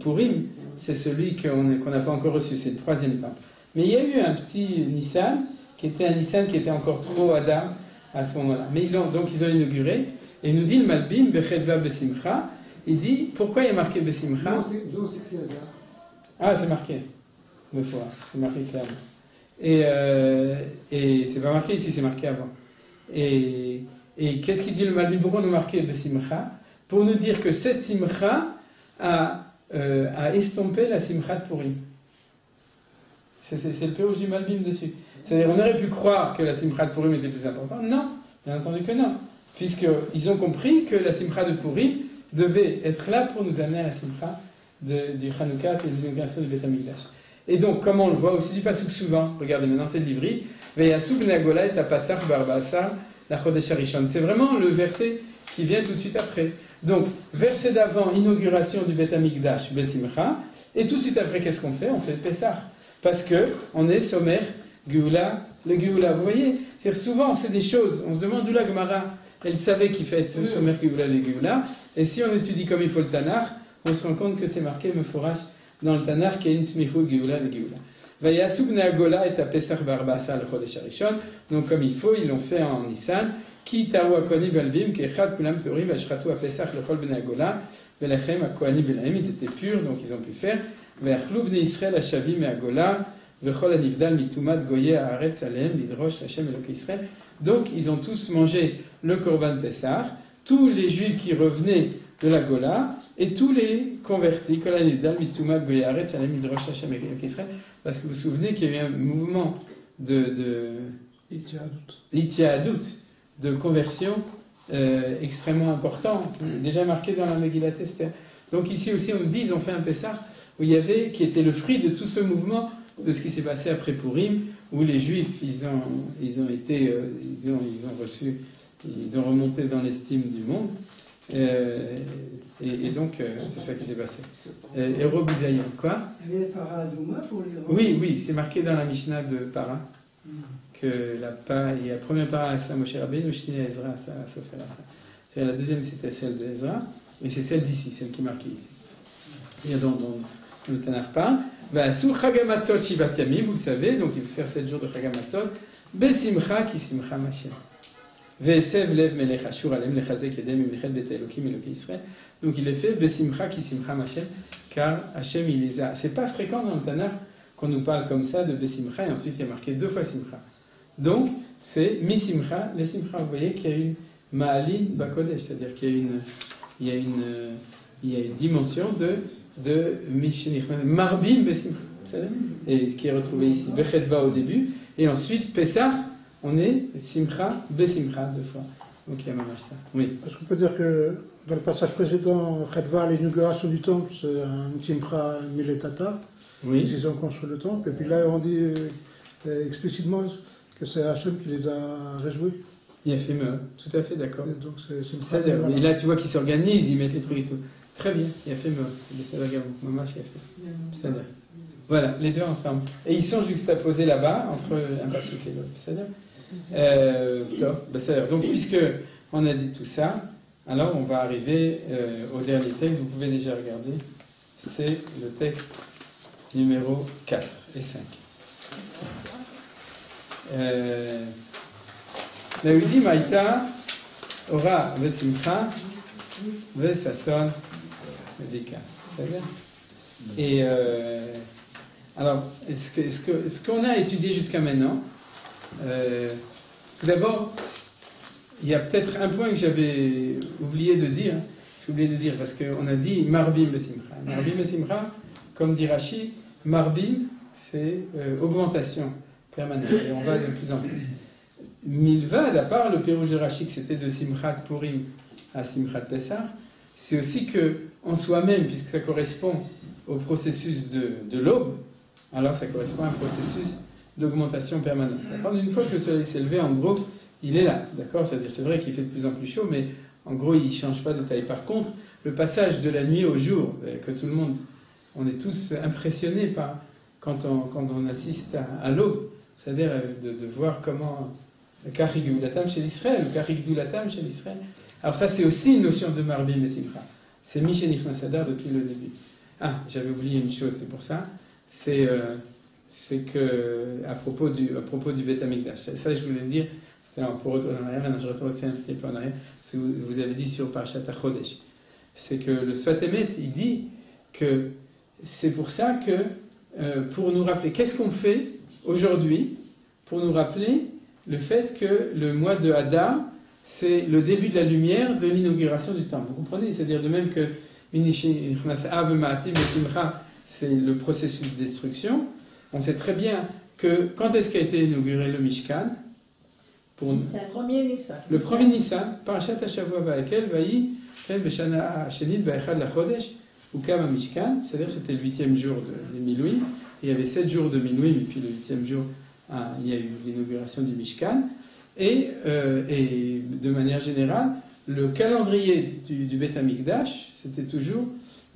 Purim, c'est celui qu'on n'a pas encore reçu, c'est le troisième temple. Mais il y a eu un petit Nissan qui était encore trop Hadar à ce moment-là. Mais donc ils ont inauguré, et il nous dit le Malbim, Bechedva Besimcha, il dit, pourquoi il y a marqué Besimcha? Non, c'est que c'est Hadar. Ah, c'est marqué, deux fois, c'est marqué clairement. Et c'est pas marqué ici, c'est marqué avant. Et qu'est-ce qu'il dit le Malbim? Pourquoi on a marqué Besimcha? Pour nous dire que cette Simcha a estompé la Simcha de Purim. C'est le péage du Malbim dessus. C'est-à-dire, on aurait pu croire que la Simcha de Purim était plus importante. Non, bien entendu que non. Puisqu'ils ont compris que la Simcha de Purim devait être là pour nous amener à la Simcha du Hanouka et de l'inauguration du Beth Amikdash. Et donc, comme on le voit aussi du pasuk souvent, regardez maintenant, c'est le livri, Veyasu bnei Agola et Tapasach Barbasa la Chodesh Harishon. C'est vraiment le verset qui vient tout de suite après. Donc, verset d'avant, inauguration du Beth Amikdash, Besimcha, et tout de suite après, qu'est-ce qu'on fait? On fait le Pessah. Parce qu'on est sommaire, Géoula, le Géoula. Vous voyez? C'est-à-dire, souvent, c'est des choses, on se demande d'où la Gemara, elle savait qu'il fait le sommaire Géoula, le Géoula, et si on étudie comme il faut le Tanakh, on se rend compte que c'est marqué Meforash dans le Tanakh, qui est une Smichut Géoula, le Géoula. Vayasu bnei Agola et Pesach Barbasa le Chodesh Harishon. Donc, comme il faut, ils l'ont fait en Nissan. Ki taru akohanim valvim, ki echad kulam torim, vashratu apesach lechol bnei Agola, velechem akohanim velahem. Ils étaient purs, donc ils ont pu faire. Ve'achlu bnei Israël ashavim et Agola, vechol anivdal mitumat goye haaretz alehem lidrosh Hashem Elokei Israël. Donc, ils ont tous mangé le Korban Pessah. Tous les Juifs qui revenaient de la Gola et tous les convertis, kol anivdal mitumat goye haaretz alehem lidrosh Hashem Elokei Israël. Parce que vous vous souvenez qu'il y a eu un mouvement de Itiadut, de conversion extrêmement important, déjà marqué dans la Megillat Esther. Donc ici aussi, on nous dit, ils ont fait un Pessah qui était le fruit de tout ce mouvement, de ce qui s'est passé après Purim, où les Juifs, ils ont remonté dans l'estime du monde. Et donc, c'est ça qui s'est passé. Héros Bizayon, quoi? Il y avait Para Adouma pour les rois. Oui, c'est marqué dans la Mishnah de Para, que il y a la première Para, c'est Moshe Rabbeinu, le Shini Ezra, ça Sofer ça. C'est la deuxième, c'était celle de Ezra, et c'est celle d'ici, celle qui est marquée ici. Et dont le Tanakh parle. Sous Chagamatzot Shivat Yamim, vous le savez, donc il faut faire 7 jours de Chagamatzot, Besimcha ki simcha Mashem. Ve'esev lev melech Ashur alem lechazek yedem imlechet bet Elokim Elokei Israël. Donc il est fait Besimcha ki simcha Mashem, car Hashem il les a. C'est pas fréquent dans le Tanakh qu'on nous parle comme ça de Besimcha, et ensuite il y a marqué 2 fois Simcha. Donc c'est Mi-Simcha, les Simcha. Vous voyez qu'il y a une Ma'alin Bakodesh, c'est-à-dire qu'il y a une dimension de Mishnich, Marbim Besimcha, et qui est retrouvée ici, Bechedva au début, et ensuite Pesach, on est Simcha, Besimcha 2 fois. Donc il y a même ça. Oui. Est-ce qu'on peut dire que dans le passage précédent, Chedva, l'inauguration du temple, c'est un Simcha Miletata, oui. Ils ont construit le temple, et puis là on dit explicitement que c'est Hachem qui les a réjouis. Il a fait tout à fait d'accord. Donc c'est C'est-à-dire, et là, tu vois qu'ils s'organisent, ils mettent les trucs et tout. Très bien, il a fait Maman, il a fait. C'est-à-dire. Voilà, les deux ensemble. Et ils sont juxtaposés là-bas, entre un pasuk et l'autre. C'est-à-dire. Donc, puisque on a dit tout ça, alors on va arriver au dernier texte. Vous pouvez déjà regarder. C'est le texte numéro 4 et 5. Daoudi Maïta aura Vesimcha Vesason Vika. C'est-à-dire. Et alors, ce qu'on a étudié jusqu'à maintenant, tout d'abord, il y a peut-être un point que j'avais oublié de dire. J'ai oublié de dire parce qu'on a dit Marbim Besimcha. Marbim Besimcha, comme dit Rashi, Marbim, c'est augmentation permanente. Et on va de plus en plus. Milvad, à part le pérouge de Rashi, que c'était de Simchat Purim à Simchat Pessah, c'est aussi que en soi-même, puisque ça correspond au processus de l'aube, alors ça correspond à un processus d'augmentation permanente. D'accord ? Une fois que le soleil s'est levé, en gros, il est là. D'accord ? C'est-à-dire, c'est vrai qu'il fait de plus en plus chaud, mais en gros, il ne change pas de taille. Par contre, le passage de la nuit au jour, que tout le monde, on est tous impressionnés par quand on assiste à l'aube, c'est-à-dire de voir comment le Karig Gdulatam chez l'Israël, le Karig Gdulatam chez l'Israël. Alors ça, c'est aussi une notion de Marbim et Simcha. C'est Mishenich Nasadar depuis le début. Ah, j'avais oublié une chose, c'est pour ça. C'est que à propos du Beth Amikdash. Ça, je voulais le dire. C'est pour retourner en arrière. Maintenant, je retourne aussi un petit peu en arrière. Ce que vous avez dit sur Parashat HaChodesh. C'est que le Sfat Emet, il dit que c'est pour ça que pour nous rappeler, qu'est-ce qu'on fait aujourd'hui pour nous rappeler le fait que le mois de Hadar, c'est le début de la lumière de l'inauguration du temple. Vous comprenez ? C'est-à-dire de même que c'est le processus de destruction. On sait très bien que quand est-ce qu'a été inauguré le Mishkan ? Le premier Nissan, Parashat Hashavua Va'akel Vayi Ken Beshana Hashenit Ba'echad Lachodesh Ukam Mishkan, c'est-à-dire c'était le 8e jour de Milouim. Il y avait 7 jours de Milouim et puis le 8e jour, il y a eu l'inauguration du Mishkan. Et de manière générale, le calendrier du Beth Amikdash, c'était toujours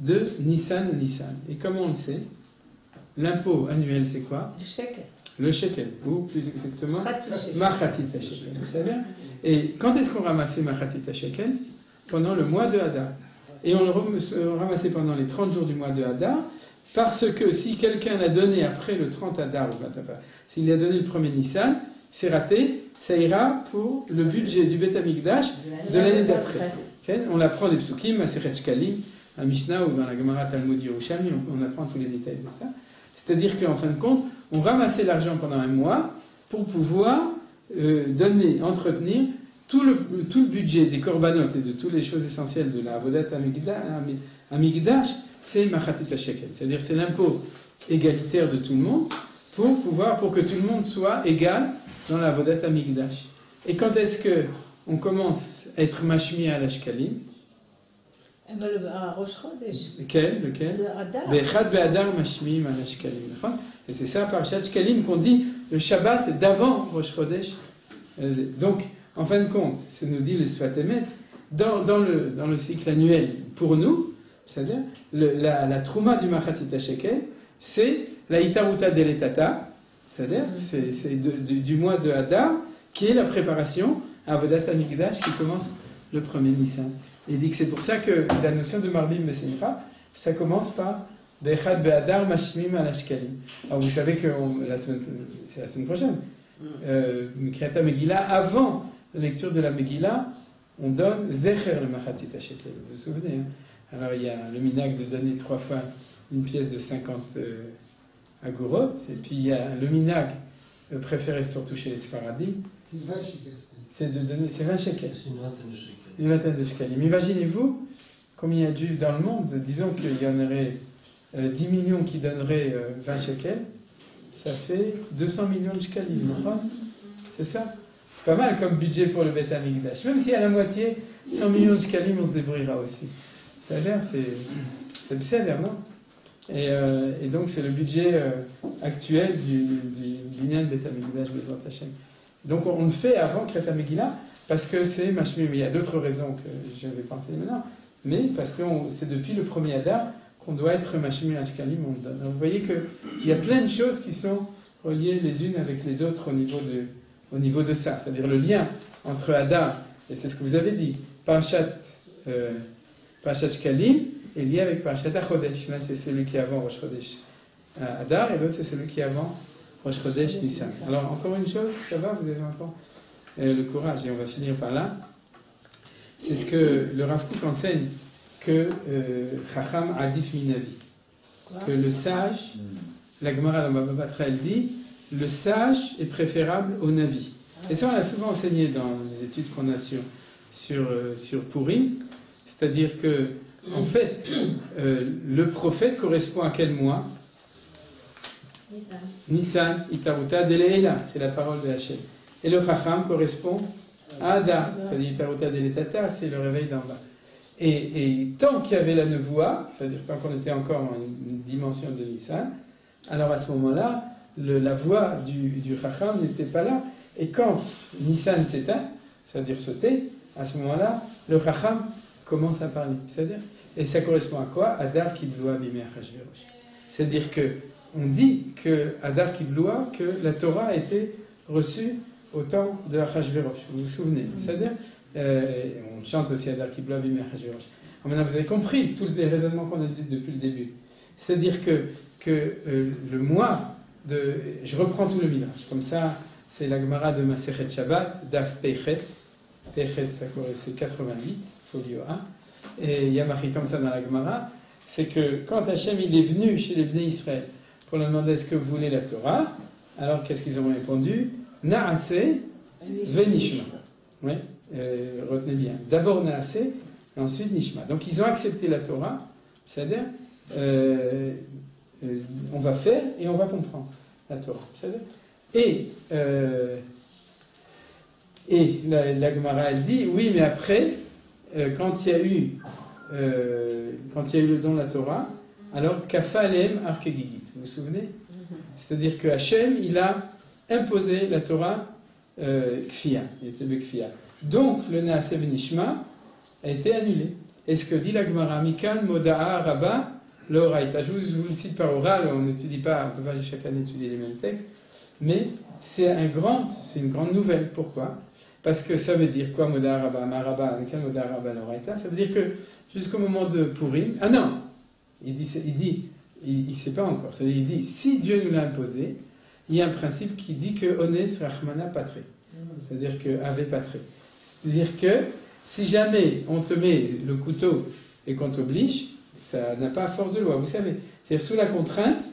de Nissan. Et comment on le sait ? L'impôt annuel, c'est quoi ? Le shekel. Le shekel, ou plus exactement, Machatzit shekel. Vous savez ? Et quand est-ce qu'on ramassait Machatzit shekel ? Pendant le mois de Hadar. Et on le ramassait pendant les 30 jours du mois de Hadar, parce que si quelqu'un l'a donné après le 30 Hadar, s'il a donné le premier Nissan, c'est raté, ça ira pour le budget du Beth Amikdash de l'année d'après. Okay? On apprend des psukim, à Sechet Shkalim, à Mishnah ou dans la Gemara Talmud Yerushalmi, on apprend tous les détails de ça. C'est-à-dire qu'en fin de compte, on ramassait l'argent pendant un mois pour pouvoir entretenir tout le budget des corbanotes et de toutes les choses essentielles de la Avodat Amikdash, c'est Machatzit shekel. C'est-à-dire c'est l'impôt égalitaire de tout le monde pour que tout le monde soit égal dans la Avodat Amikdash. Et quand est-ce qu'on commence à être mashmi à l'ashkalim? À Rosh Chodesh. Lequel? Bechad be'adar mashmiim à l'ashkalim. Et c'est ça, par Shkalim, qu'on dit le Shabbat d'avant Rosh Chodesh. Donc, en fin de compte, ça nous dit le Sfat Emet, dans le cycle annuel pour nous, c'est-à-dire la Trouma du Machatzit shekel, c'est la Itaruta Deletata, c'est-à-dire c'est du mois de Hadar, qui est la préparation à Avodat Amikdash qui commence le premier Nissan. Il dit que c'est pour ça que la notion de Marbim Besimcha, ça commence par Bechad Be'adar Mashmim al Ashkalim. Alors vous savez que c'est la semaine prochaine. Kriyat Megillah, avant la lecture de la Megillah, on donne Zecher le Machatzit shekel. Vous vous souvenez, hein? Alors il y a le minhag de donner 3 fois une pièce de 50 agorot, et puis il y a le minhag préféré surtout chez les Sfaradim, c'est de donner, c'est 20 shekels. C'est une vingtaine de shekels. Une vingtaine de shekels. Imaginez-vous combien il y a de juifs dans le monde, disons qu'il y en aurait 10 millions qui donneraient 20 shekels, ça fait 200 millions de shekels. C'est ça? C'est pas mal comme budget pour le Beth Amikdash. Même si à la moitié, 100 millions de shekalim, on se débrouillera aussi. Ça a l'air, c'est bizarre, non? Et donc c'est le budget actuel du Binyan Beth Amikdash Bezrat Hashem. Donc on le fait avant Kriyat Megillah parce que c'est Mashmim. Il y a d'autres raisons que je vais penser maintenant, mais parce que c'est depuis le premier Adar qu'on doit être Mashmim Ashkalim. Donc vous voyez qu'il y a plein de choses qui sont reliées les unes avec les autres au niveau de ça. C'est-à-dire le lien entre Adar, et c'est ce que vous avez dit, Parashat Shkalim, est lié avec Parashat HaChodesh. Là, c'est celui qui est avant Rosh Chodesh Adar, et l'autre, c'est celui qui est avant Rosh Chodesh Nissan. Alors, encore une chose, ça va, vous avez encore le courage, et on va finir par là. C'est ce que le Rav Kook enseigne, que Chacham Adif Minavi. Que le sage, la Gemara dans Baba Batra, elle dit, le sage est préférable au Navi. Et ça, on l'a souvent enseigné dans les études qu'on a sur Purim, c'est-à-dire que, en fait, le prophète correspond à quel mois? Nissan, Itaruta, Deleila, c'est la parole de Hachem. Et le Chacham correspond à Adar, c'est-à-dire Itaruta, Deletata, c'est le réveil d'en bas. Et tant qu'il y avait la nevoie, c'est-à-dire tant qu'on était encore en une dimension de Nissan, alors à ce moment-là, la voix du Chacham n'était pas là. Et quand Nissan s'éteint, c'est-à-dire sauter, à ce moment-là, le Chacham commence à parler. C'est-à-dire, et ça correspond à quoi? Adar Kibloa Bimei Achashverosh. C'est-à-dire que on dit que Adar Kibloa, que la Torah a été reçue au temps de Achashverosh. Vous vous souvenez? C'est-à-dire, on chante aussi Adar Kibloa Bimei Achashverosh. Maintenant, vous avez compris tous les raisonnements qu'on a dit depuis le début. C'est-à-dire que le mois de... Je reprends tout le midrash. Comme ça, c'est la Gemara de Masechet Shabbat, Daf Peichet. Peichet, c'est 88, folio 1. Et il y a marqué comme ça dans la Gemara, c'est que quand Hachem il est venu chez les Bnei Israël pour leur demander est-ce que vous voulez la Torah, alors qu'est-ce qu'ils ont répondu? Naase venishma. Oui, retenez bien. D'abord Naase, et ensuite Nishma. Donc ils ont accepté la Torah, c'est-à-dire on va faire et on va comprendre la Torah. C'est-à-dire, et la Gemara elle dit oui, mais après, quand il y a eu le don de la Torah, alors Kafalem Arkegigit, vous vous souvenez? C'est-à-dire que Hachem il a imposé la Torah Kfia, donc le Naase Venishma a été annulé. Et ce que dit la Gemara, Mikan Moda'a Rabba L'Oraita. Je vous le cite par oral, on n'étudie pas, on ne peut pas chaque année étudier les mêmes textes, mais c'est une grande nouvelle. Pourquoi? Parce que ça veut dire quoi, Moda'a Rabba, Maraba, Mikan Moda'a Rabba L'Oraita? Ça veut dire que jusqu'au moment de Purim, ah non, il ne sait pas encore. C'est-à-dire, il dit, si Dieu nous l'a imposé, il y a un principe qui dit que Ones Rachmana Patre. C'est-à-dire que Ave Patre. C'est-à-dire que si jamais on te met le couteau et qu'on t'oblige, ça n'a pas force de loi, vous savez. C'est-à-dire sous la contrainte,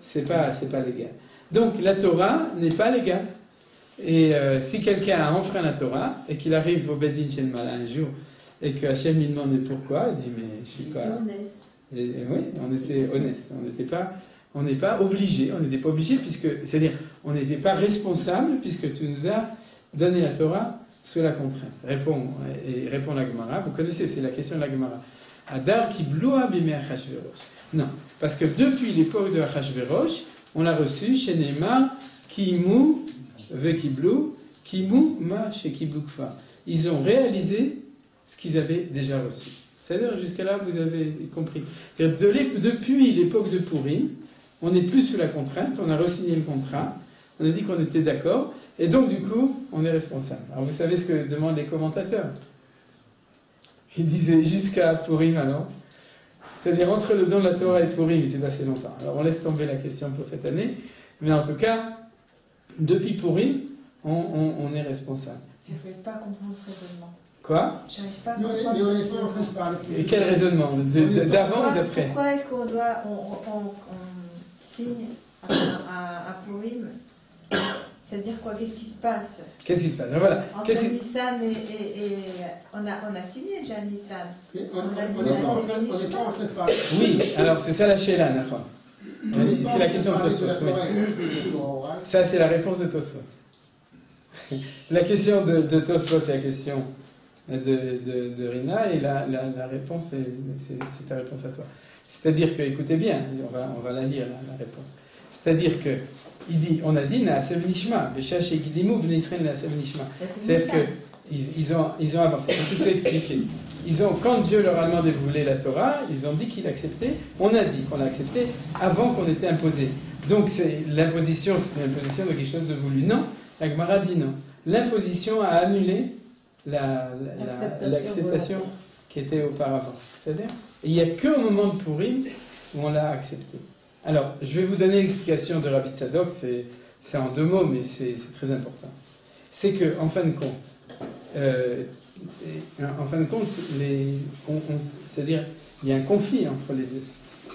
c'est pas légal. Donc la Torah n'est pas légale. Et si quelqu'un a enfreint la Torah et qu'il arrive au Bedin Shen Mala un jour et que Hachem lui demande pourquoi, il dit mais je suis pas. Oui, on était honnête. On n'est pas obligé. On n'était pas obligé c'est-à-dire on n'était pas responsable puisque tu nous as donné la Torah sous la contrainte. Répond la Gemara. Vous connaissez, c'est la question de la Gemara. Adar Kibloa Bimei Achashverosh. Non, parce que depuis l'époque de Achashverosh, on l'a reçu chez Neymar Kimu Vekiblu Kimu Ma Shekiblu Kfa. Ils ont réalisé ce qu'ils avaient déjà reçu. C'est-à-dire, jusqu'à là, vous avez compris. Depuis l'époque de Purim, on n'est plus sous la contrainte, on a re-signé le contrat, on a dit qu'on était d'accord, et donc du coup, on est responsable. Alors vous savez ce que demandent les commentateurs? Ils disaient jusqu'à Purim, alors. C'est-à-dire, entre le don de la Torah et Purim, il s'est passé longtemps. Alors on laisse tomber la question pour cette année, mais en tout cas, depuis Purim, on est responsable. Je n'arrive pas à comprendre ce raisonnement. Quoi? J'arrive pas à comprendre. Mais on n'est pas en train de parler. Et quel raisonnement? D'avant ou d'après? Pourquoi est-ce qu'on signe à Purim? C'est-à-dire quoi? Qu'est-ce qui se passe? Qu'est-ce qui se passe? Voilà. Entre Nissan et on a signé déjà Nissan. On n'est pas en train de parler. Oui, alors c'est ça la Sheila, d'accord. C'est la question de Tosfot. Oui. Ça, c'est la réponse de Tosfot. La question de Tosfot, c'est la question de Rina, et la réponse, c'est ta réponse à toi. C'est-à-dire que, écoutez bien, on va la lire, la réponse. C'est-à-dire que, on a dit, Naase Venishma, Beshash et Gidimu, Bnei Israël Naase Venishma. C'est-à-dire que, ils ont avancé, je tout expliqué. Quand Dieu leur a demandé de voler la Torah, ils ont dit qu'il acceptait. On a dit qu'on l'a accepté avant qu'on était imposé. Donc l'imposition, c'était l'imposition de quelque chose de voulu. Non, la Gemara dit non. L'imposition a annulé l'acceptation qui était auparavant. C'est-à-dire, il n'y a qu'au moment de Purim où on l'a accepté. Alors, je vais vous donner l'explication de Rabbi Tzadok, c'est en 2 mots, mais c'est très important. C'est qu'en fin de compte, c'est-à-dire, il y a un conflit entre les deux.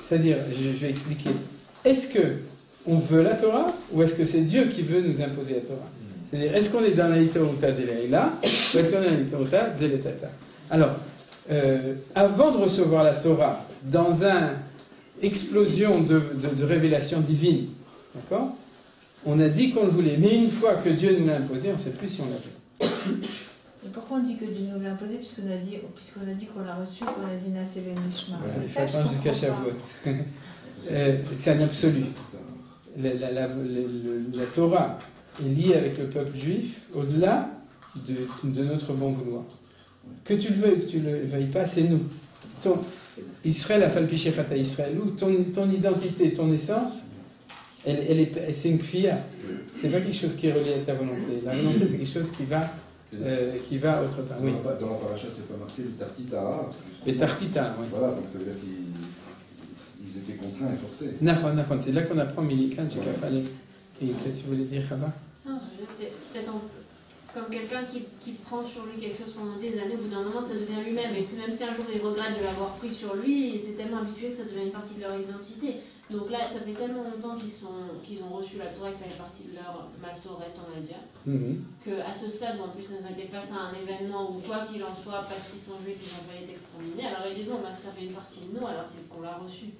C'est-à-dire, je vais expliquer. Est-ce qu'on veut la Torah ou est-ce que c'est Dieu qui veut nous imposer la Torah? C'est-à-dire, est-ce qu'on est dans la Literuta de Leila ou est-ce qu'on est dans la Literuta de l'Etata? Alors, avant de recevoir la Torah, dans une explosion de révélation divine, d'accord? On a dit qu'on le voulait, mais une fois que Dieu nous l'a imposé, on ne sait plus si on l'a fait. Et pourquoi on dit que Dieu nous l'a imposé? Puisqu'on a dit qu'on l'a reçu, qu'on a dit Naseh ben Nishma. Il faut attendre jusqu'à Shavuot. C'est un absolu. La Torah est liée avec le peuple juif au-delà de notre bon vouloir. Que tu le veuilles ou que tu ne le veuilles pas, c'est nous. Israël a falpi shechata Israël, ton identité, ton essence, c'est une kfia. C'est pas quelque chose qui est relié à ta volonté. La volonté, c'est quelque chose qui va autre part. Oui. Dans la paracha, c'est pas marqué les tartita. Les tartita, oui. Voilà, donc ça veut dire qu'ils étaient contraints et forcés. Nahon, c'est là qu'on apprend Milikan, Chekafalem. Et qu'est-ce que tu voulais dire, Chaba? Non, je veux dire, c'est peut-être comme quelqu'un qui prend sur lui quelque chose pendant des années, au bout d'un moment, ça devient lui-même. Et c'est même si un jour il regrette de l'avoir pris sur lui, c'est tellement habitué que ça devient une partie de leur identité. Donc là, ça fait tellement longtemps qu'ils ont reçu la Torah, que ça fait partie de leur massorette, on va dire, qu'à ce stade, en plus, ils ont été face à un événement où, quoi qu'il en soit, parce qu'ils sont juifs, ils ont pas été exterminés. Alors ils disent non, ça fait une partie de nous, alors c'est qu'on l'a reçu.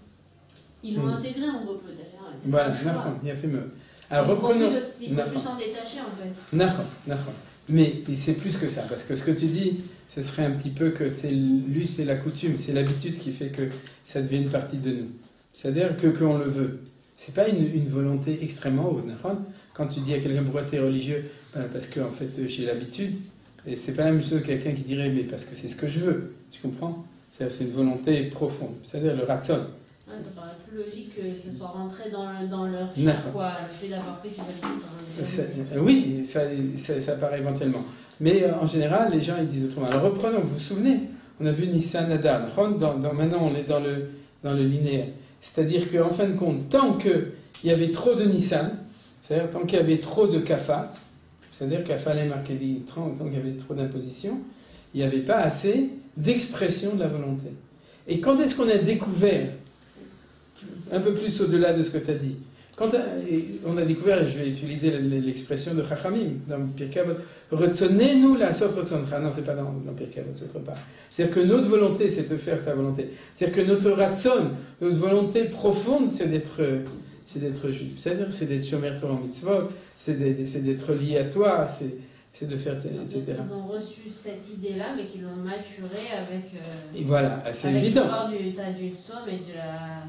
Ils l'ont intégré en gros, peut-être. Voilà, il a fait mieux. Alors reprenons. Il peut plus s'en détacher en fait. Nahon. Mais c'est plus que ça, parce que ce que tu dis, ce serait un petit peu que c'est l'us et la coutume, c'est l'habitude qui fait que ça devient une partie de nous. C'est-à-dire qu'on le veut. C'est pas une volonté extrêmement haute. Quand tu dis à quelqu'un pourquoi tu es religieux, parce que en fait j'ai l'habitude, et c'est pas la même chose que quelqu'un qui dirait mais parce que c'est ce que je veux. Tu comprends? C'est une volonté profonde. C'est-à-dire le ratson. Ouais, ça paraît plus logique que ça soit rentré dans leur choix, quoi, le fait d'avoir pris ses habitudes. Oui, ça paraît éventuellement. Mais en général, les gens ils disent autrement. Alors reprenons, vous vous souvenez, on a vu Nissan Adar. Maintenant, on est dans le linéaire. C'est-à-dire qu'en fin de compte, tant qu'il y avait trop de Nissan, c'est-à-dire tant qu'il y avait trop de Kafa, c'est-à-dire Kafa les marqués, tant qu'il y avait trop d'imposition, il n'y avait pas assez d'expression de la volonté. Et quand est-ce qu'on a découvert, un peu plus au-delà de ce que tu as dit, quand on a découvert, et je vais utiliser l'expression de Chachamim dans Pirkei Avot, Retzonenu la'asot retzoncha. Non, c'est pas dans Pirkei Avot, c'est autre part. C'est-à-dire que notre volonté, c'est de faire ta volonté. C'est-à-dire que notre ratzon, notre volonté profonde, c'est d'être juif. C'est-à-dire c'est d'être shomer Torah mitzvot, c'est d'être lié à toi, c'est de faire, etc. Ils ont reçu cette idée-là, mais qu'ils l'ont maturée avec. Et voilà, c'est évident. L'histoire du Tzom et de la.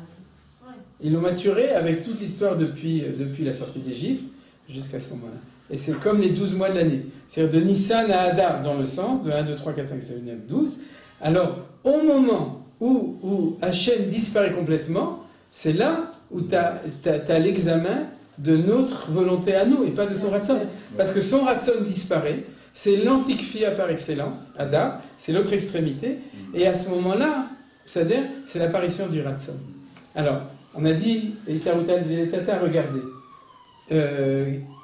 Ils l'ont maturé avec toute l'histoire depuis la sortie d'Égypte jusqu'à ce moment-là. Et c'est comme les 12 mois de l'année. C'est-à-dire de Nissan à Adar dans le sens de 1, 2, 3, 4, 5, 6, 7, 8, 9, 12. Alors, au moment où Hachem disparaît complètement, c'est là où tu as l'examen de notre volonté à nous et pas de son ratson. Parce que son ratson disparaît, c'est l'antikfia par excellence, Adar, c'est l'autre extrémité. Et à ce moment-là, c'est-à-dire, c'est l'apparition du ratson. Alors, on a dit, les tarutal de l'Etata, regardez.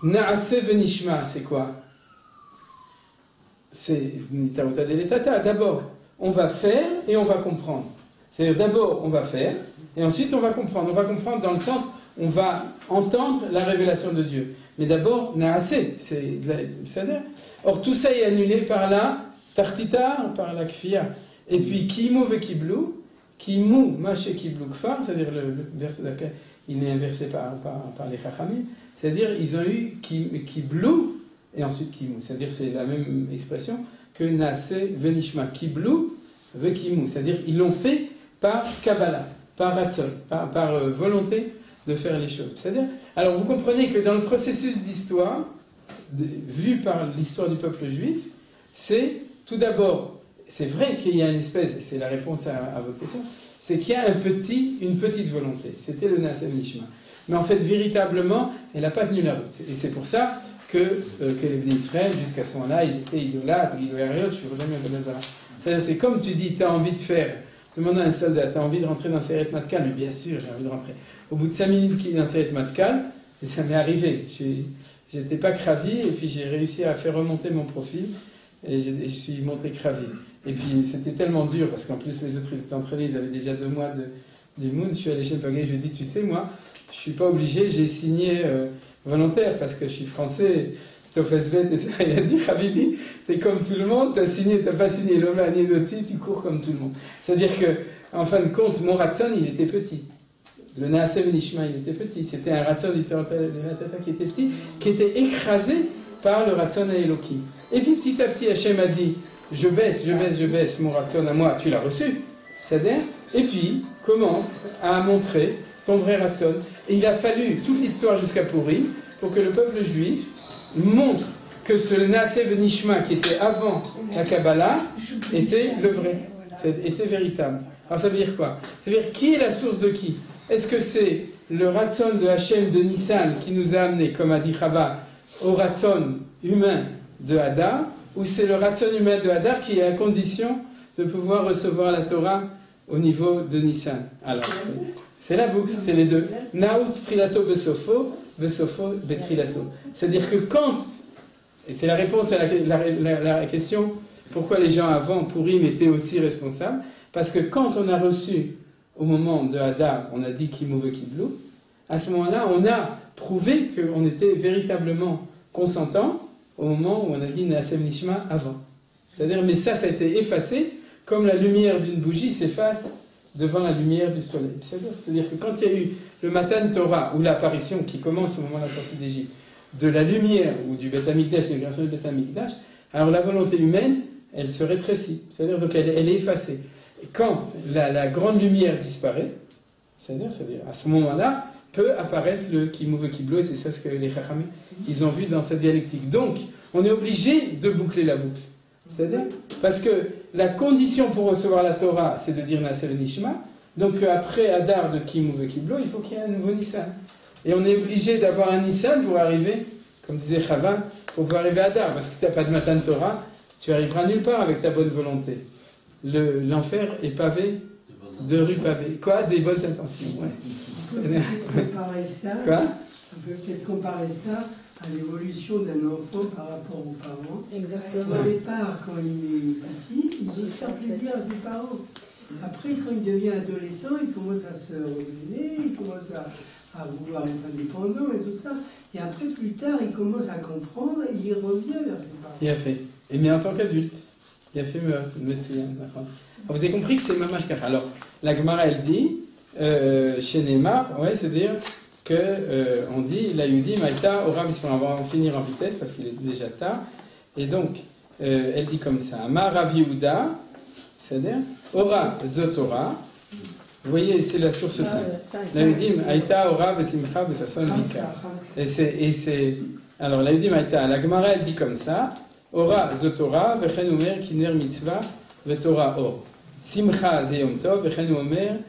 Naase venishma, c'est quoi? C'est les tarutal de l'Etata. D'abord, on va faire et on va comprendre. C'est-à-dire, d'abord, on va faire et ensuite, on va comprendre. On va comprendre dans le sens, on va entendre la révélation de Dieu. Mais d'abord, Naase, c'est-à-dire. Or, tout ça est annulé par la tartita, par la kfia. Et puis, kimu ve kiblu. Kimu, maché kiblu kfar, c'est-à-dire le verset d'après, il est inversé par les chachamim, c'est-à-dire ils ont eu kiblu et ensuite kimu, c'est-à-dire c'est la même expression que naase venishma, kiblu ve kimu, c'est-à-dire ils l'ont fait par kabbalah, par ratzon, par volonté de faire les choses. C'est-à-dire, alors vous comprenez que dans le processus d'histoire, vu par l'histoire du peuple juif, c'est tout d'abord, c'est vrai qu'il y a une espèce, c'est la réponse à votre question, c'est qu'il y a une petite volonté. C'était le Naaseh Nishma. Mais en fait, véritablement, elle n'a pas tenu la route. Et c'est pour ça que les Bnei Israël, jusqu'à ce moment-là, ils étaient idolâtres, c'est comme tu dis, tu as envie de faire, tu demandes à un soldat, tu as envie de rentrer dans Seret Matkal, mais bien sûr, j'ai envie de rentrer. Au bout de 5 minutes qu'il est dans Seret Matkal, et ça m'est arrivé, j'étais pas cravi, et puis j'ai réussi à faire remonter mon profil, et je suis monté cravi. Et puis c'était tellement dur, parce qu'en plus les autres ils étaient entraînés, ils avaient déjà 2 mois du Moon, je suis allé chez Pagay, je lui ai dit, tu sais, moi, je suis pas obligé, j'ai signé volontaire, parce que je suis français, Tofesvet, et ça, il a dit, Habibi, t'es comme tout le monde, t'as signé, t'as pas signé, l'homme à Niedoti, tu cours comme tout le monde. C'est-à-dire que, en fin de compte, mon Ratson, il était petit. Le Naaseh Nishma, il était petit. C'était un Ratson du Tata qui était petit, qui était écrasé par le Ratson à Elohim. Et puis petit à petit, Hachem a dit, je baisse mon Ratson à moi, tu l'as reçu. C'est-à-dire, et puis, commence à montrer ton vrai Ratson. Et il a fallu toute l'histoire jusqu'à Purim pour que le peuple juif montre que ce Naaseh Nishma qui était avant la Kabbalah était le vrai, était véritable. Alors ça veut dire quoi? Ça veut dire qui est la source de qui? Est-ce que c'est le Ratson de Hachem de Nissan qui nous a amené, comme a dit Chava, au Ratson humain de Hadar, ou c'est le Ratson humain de Hadar qui est à condition de pouvoir recevoir la Torah au niveau de Nissan? Alors, c'est la boucle, c'est les deux. Naout strilato besofo, besofo betrilato. C'est-à-dire que quand, et c'est la réponse à la question, pourquoi les gens avant Purim étaient aussi responsables, parce que quand on a reçu, au moment de Hadar, on a dit Kimouve Kiblou, à ce moment-là, on a prouvé qu'on était véritablement consentant au moment où on a dit Naaseh Nishma avant. C'est-à-dire, mais ça a été effacé, comme la lumière d'une bougie s'efface devant la lumière du soleil. C'est-à-dire que quand il y a eu le Matan Torah, ou l'apparition qui commence au moment de la sortie d'Égypte, de la lumière, ou du Beth Amikdash, une création du Beth Amikdash, alors la volonté humaine, elle se rétrécit. C'est-à-dire, donc elle est effacée. Et quand la grande lumière disparaît, c'est-à-dire à ce moment-là, peut apparaître le Kimouve Kiblo, et c'est ça ce que les Chachamim, ils ont vu dans cette dialectique. Donc, on est obligé de boucler la boucle. C'est-à-dire, parce que la condition pour recevoir la Torah, c'est de dire Naaseh Nishma, donc après Hadar de Kimouve Kiblo, il faut qu'il y ait un nouveau Nissan. Et on est obligé d'avoir un Nissan pour arriver, comme disait Chava, pour pouvoir arriver à Hadar, parce que si tu n'as pas de Matan Torah, tu arriveras nulle part avec ta bonne volonté. L'enfer est pavé de rues pavées. Quoi? Des bonnes intentions, ouais. On peut peut-être comparer ça à l'évolution d'un enfant par rapport aux parents. Exactement. Au départ, quand il est petit, il veut faire plaisir à ses parents. Après, quand il devient adolescent, il commence à se rebeller, il commence à vouloir être indépendant et tout ça. Et après, plus tard, il commence à comprendre et il revient vers ses parents. Il a fait. Et mais en tant qu'adulte, il a fait Metsuyan. Vous avez compris que c'est Mamash Kach. Alors, la Gemara, elle dit, chez Neymar, ouais, c'est-à-dire que on dit, la Yudi, Maïta, Ora, on va en finir en vitesse parce qu'il est déjà tard. Et donc, elle dit comme ça, Amar Rav Yehuda, c'est-à-dire, Ora Zotora. Vous voyez, c'est la source aussi. La Yudi, Maïta, Ora, Vesimcha, Vesason, Vika. Et c'est. Alors, la Yudi, Maïta, la Gemara, elle dit comme ça, Ora Zotora, Vechen Omer, Kiner Mitzvah, Vetora Or. Simcha Zeyom Tov, Vechen Omer,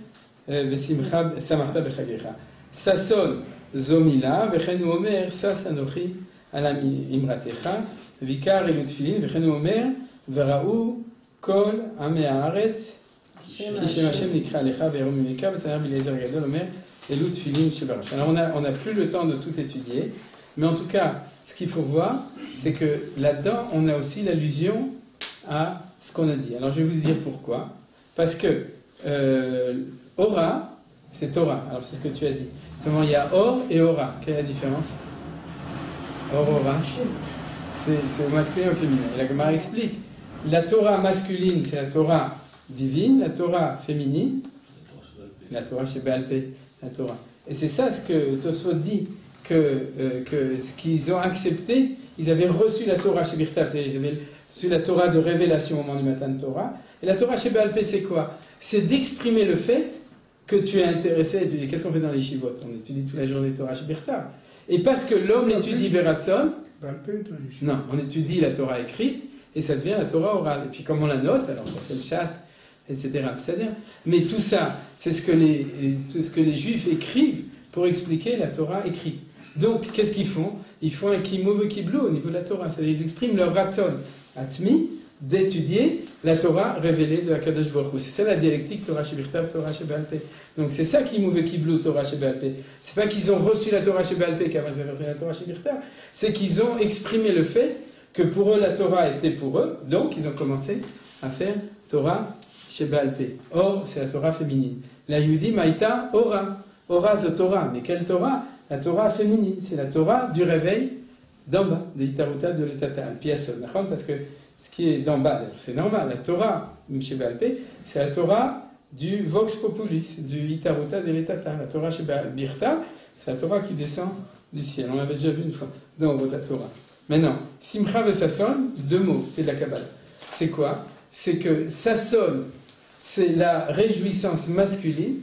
Vesimcha Samarta Bechagecha. Sason Zomila, Vechen Omer, Sas Anochi, Alam Imratecha, Vikar Elut Filin, Vechen Omer, Verau, Kol, Ame Haaretz, Kishem Hashem Nikra Alecha, Verom Mimeka, Vetanar Bilezer Gadol, Omer, Elut Filin Shebarash. Alors on n'a plus le temps de tout étudier, mais en tout cas, ce qu'il faut voir, c'est que là-dedans, on a aussi l'allusion à ce qu'on a dit. Alors je vais vous dire pourquoi. Parce que Ora, c'est Torah. Alors c'est ce que tu as dit. Seulement il y a Or et Ora. Quelle est la différence? Or, Ora, c'est au masculin et au féminin. Et la Gemara explique. La Torah masculine, c'est la Torah divine. La Torah féminine, la Torah chez Baal Pé, la Torah. Et c'est ça ce que Tosfot dit. Que ce qu'ils ont accepté, ils avaient reçu la Torah chez Birtav, c'est-à-dire ils avaient reçu la Torah de révélation au moment du Matan Torah. Et la Torah chez Baal Pé, c'est quoi? C'est d'exprimer le fait que tu es intéressé. Tu dis, qu'est-ce qu'on fait dans les Shivot? On étudie toute la journée Torah chez Birtav. Et parce que l'homme étudie Beratzon, non, on étudie la Torah écrite, et ça devient la Torah orale. Et puis comme on la note, alors ça fait le chasse, etc. C'est-à-dire, mais tout ça, c'est ce que les Juifs écrivent pour expliquer la Torah écrite. Donc, qu'est-ce qu'ils font? Ils font un kimov kiblo au niveau de la Torah. C'est-à-dire, ils expriment leur ratson atzmi d'étudier la Torah révélée de Hakadosh Baruch Hu. C'est ça la dialectique Torah Shebirtav, Torah Sheba'al Peh. Donc, c'est ça kimov kiblo Torah Sheba'al Peh. C'est pas qu'ils ont reçu la Torah Sheba'al Peh qu'avant ils avaient reçu la Torah Shebirtav. C'est qu'ils ont exprimé le fait que pour eux, la Torah était pour eux. Donc, ils ont commencé à faire Torah Sheba'al Peh. Or, c'est la Torah féminine. La Yudi Maïta Ora. Ora, c'est Torah. Mais quelle Torah? La Torah féminine. C'est la Torah du réveil d'en bas, de Itaruta de l'Etata, al Piasson. Parce que ce qui est d'en bas, c'est normal. La Torah, Sheba'al Peh, c'est la Torah du Vox Populis, du Itaruta de l'Etata. La Torah Sheba'al Birta, c'est la Torah qui descend du ciel. On l'avait déjà vu une fois dans votre Torah. Maintenant, Simcha Vesasson, 2 mots, c'est de la Kabbalah. C'est quoi? C'est que Sasson, c'est la réjouissance masculine,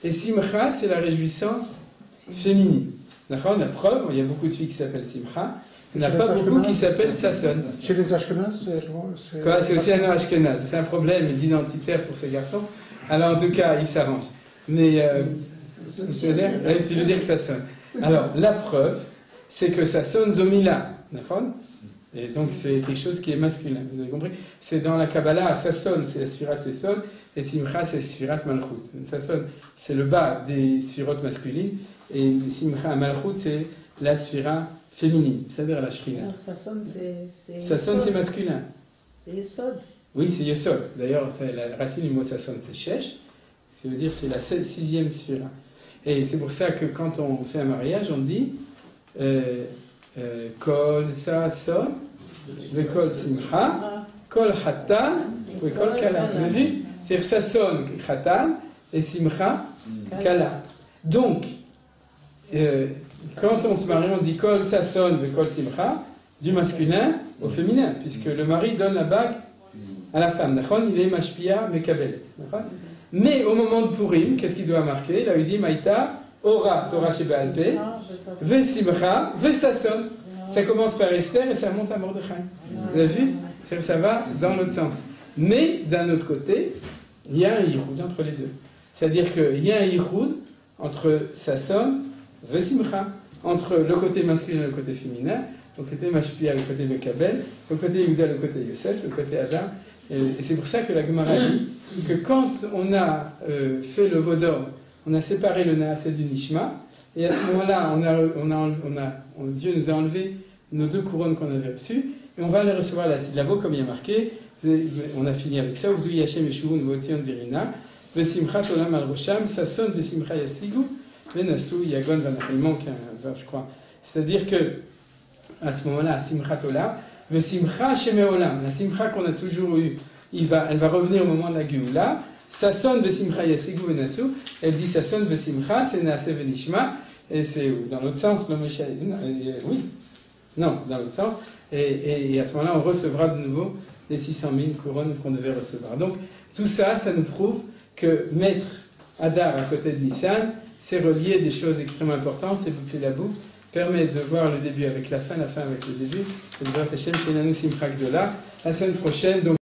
et Simcha, c'est la réjouissance féminine. D'accord? La preuve, il y a beaucoup de filles qui s'appellent Simcha, il n'y en a pas beaucoup qui s'appellent Sasson. Chez les Ashkenaz, c'est aussi un nom Ashkenaz. C'est un problème identitaire pour ces garçons. Alors, en tout cas, ils s'arrangent. Mais, ça veut dire que Sasson. Alors, la preuve, c'est que Sasson Zomila. D'accord? Et donc, c'est quelque chose qui est masculin. Vous avez compris? C'est dans la Kabbalah, Sasson, c'est la Sfirat Yesod, et Simcha, c'est Sfirat Malchut. Sasson, c'est le bas des Sfirot masculines, et Simcha Malchut, c'est la Sfira féminine, c'est-à-dire la Shrina. Sasson, c'est masculin. C'est Yesod. Oui, c'est Yesod. D'ailleurs, la racine du mot Sasson, c'est Shesh, ça veut dire c'est la 6e Sfira. Et c'est pour ça que quand on fait un mariage, on dit Kol Sasson, Kol Simcha, Kol Hatan, Kol Kala. Vous avez vu? C'est-à-dire Sasson, Hatan, et Simcha, Kala. Donc, quand on se marie, on dit Kol Sasson, Kol Simcha, du masculin au féminin, puisque le mari donne la bague à la femme. Il est Mashpia Mekabelet. Mais au moment de Purim, qu'est-ce qu'il doit marquer? Là, il dit Maïta, Ora, Torah Sheba'al Peh, Ve Simcha, Ve Sasson. Ça commence par Esther et ça monte à Mordechai. Vous avez vu? Ça va dans l'autre sens. Mais d'un autre côté, il y a un yichud entre les deux. C'est-à-dire qu'il y a un yichud entre Sasson, Ve Simcha, entre le côté masculin et le côté féminin, le côté Mashpia, le côté Mekabel, le côté Yehuda, le côté Yosef, le côté Adam. Et c'est pour ça que la Gemara dit que quand on a fait le Vodor, on a séparé le Naaseh du Nishma, et à ce moment-là, Dieu nous a enlevé nos 2 couronnes qu'on avait reçues, et on va les recevoir à la Tidlavo, comme il y a marqué. On a fini avec ça. Uvdu Yashem Yeshuvun Votzion Virina, Vesimchat Olam Al Rosham, Sasson Vesimcha Yasigu, Venasu Yagon Vanach. Il manque un verbe, je crois. C'est-à-dire que, à ce moment-là, à Simchat Olam, Vesimcha Sheme Olam, la Simcha qu'on a toujours eue, elle va revenir au moment de la Géoula. Sasson Vesimcha Yasigu Venasu, elle dit Sasson Vesimcha, c'est Naaseh Venishma, et c'est dans l'autre sens, oui, non, c'est dans l'autre sens, et à ce moment-là, on recevra de nouveau les 600 000 couronnes qu'on devait recevoir. Donc, tout ça, ça nous prouve que mettre Adar à côté de Nissan, c'est relier des choses extrêmement importantes, c'est boucler la boucle, permet de voir le début avec la fin avec le début. La semaine prochaine, donc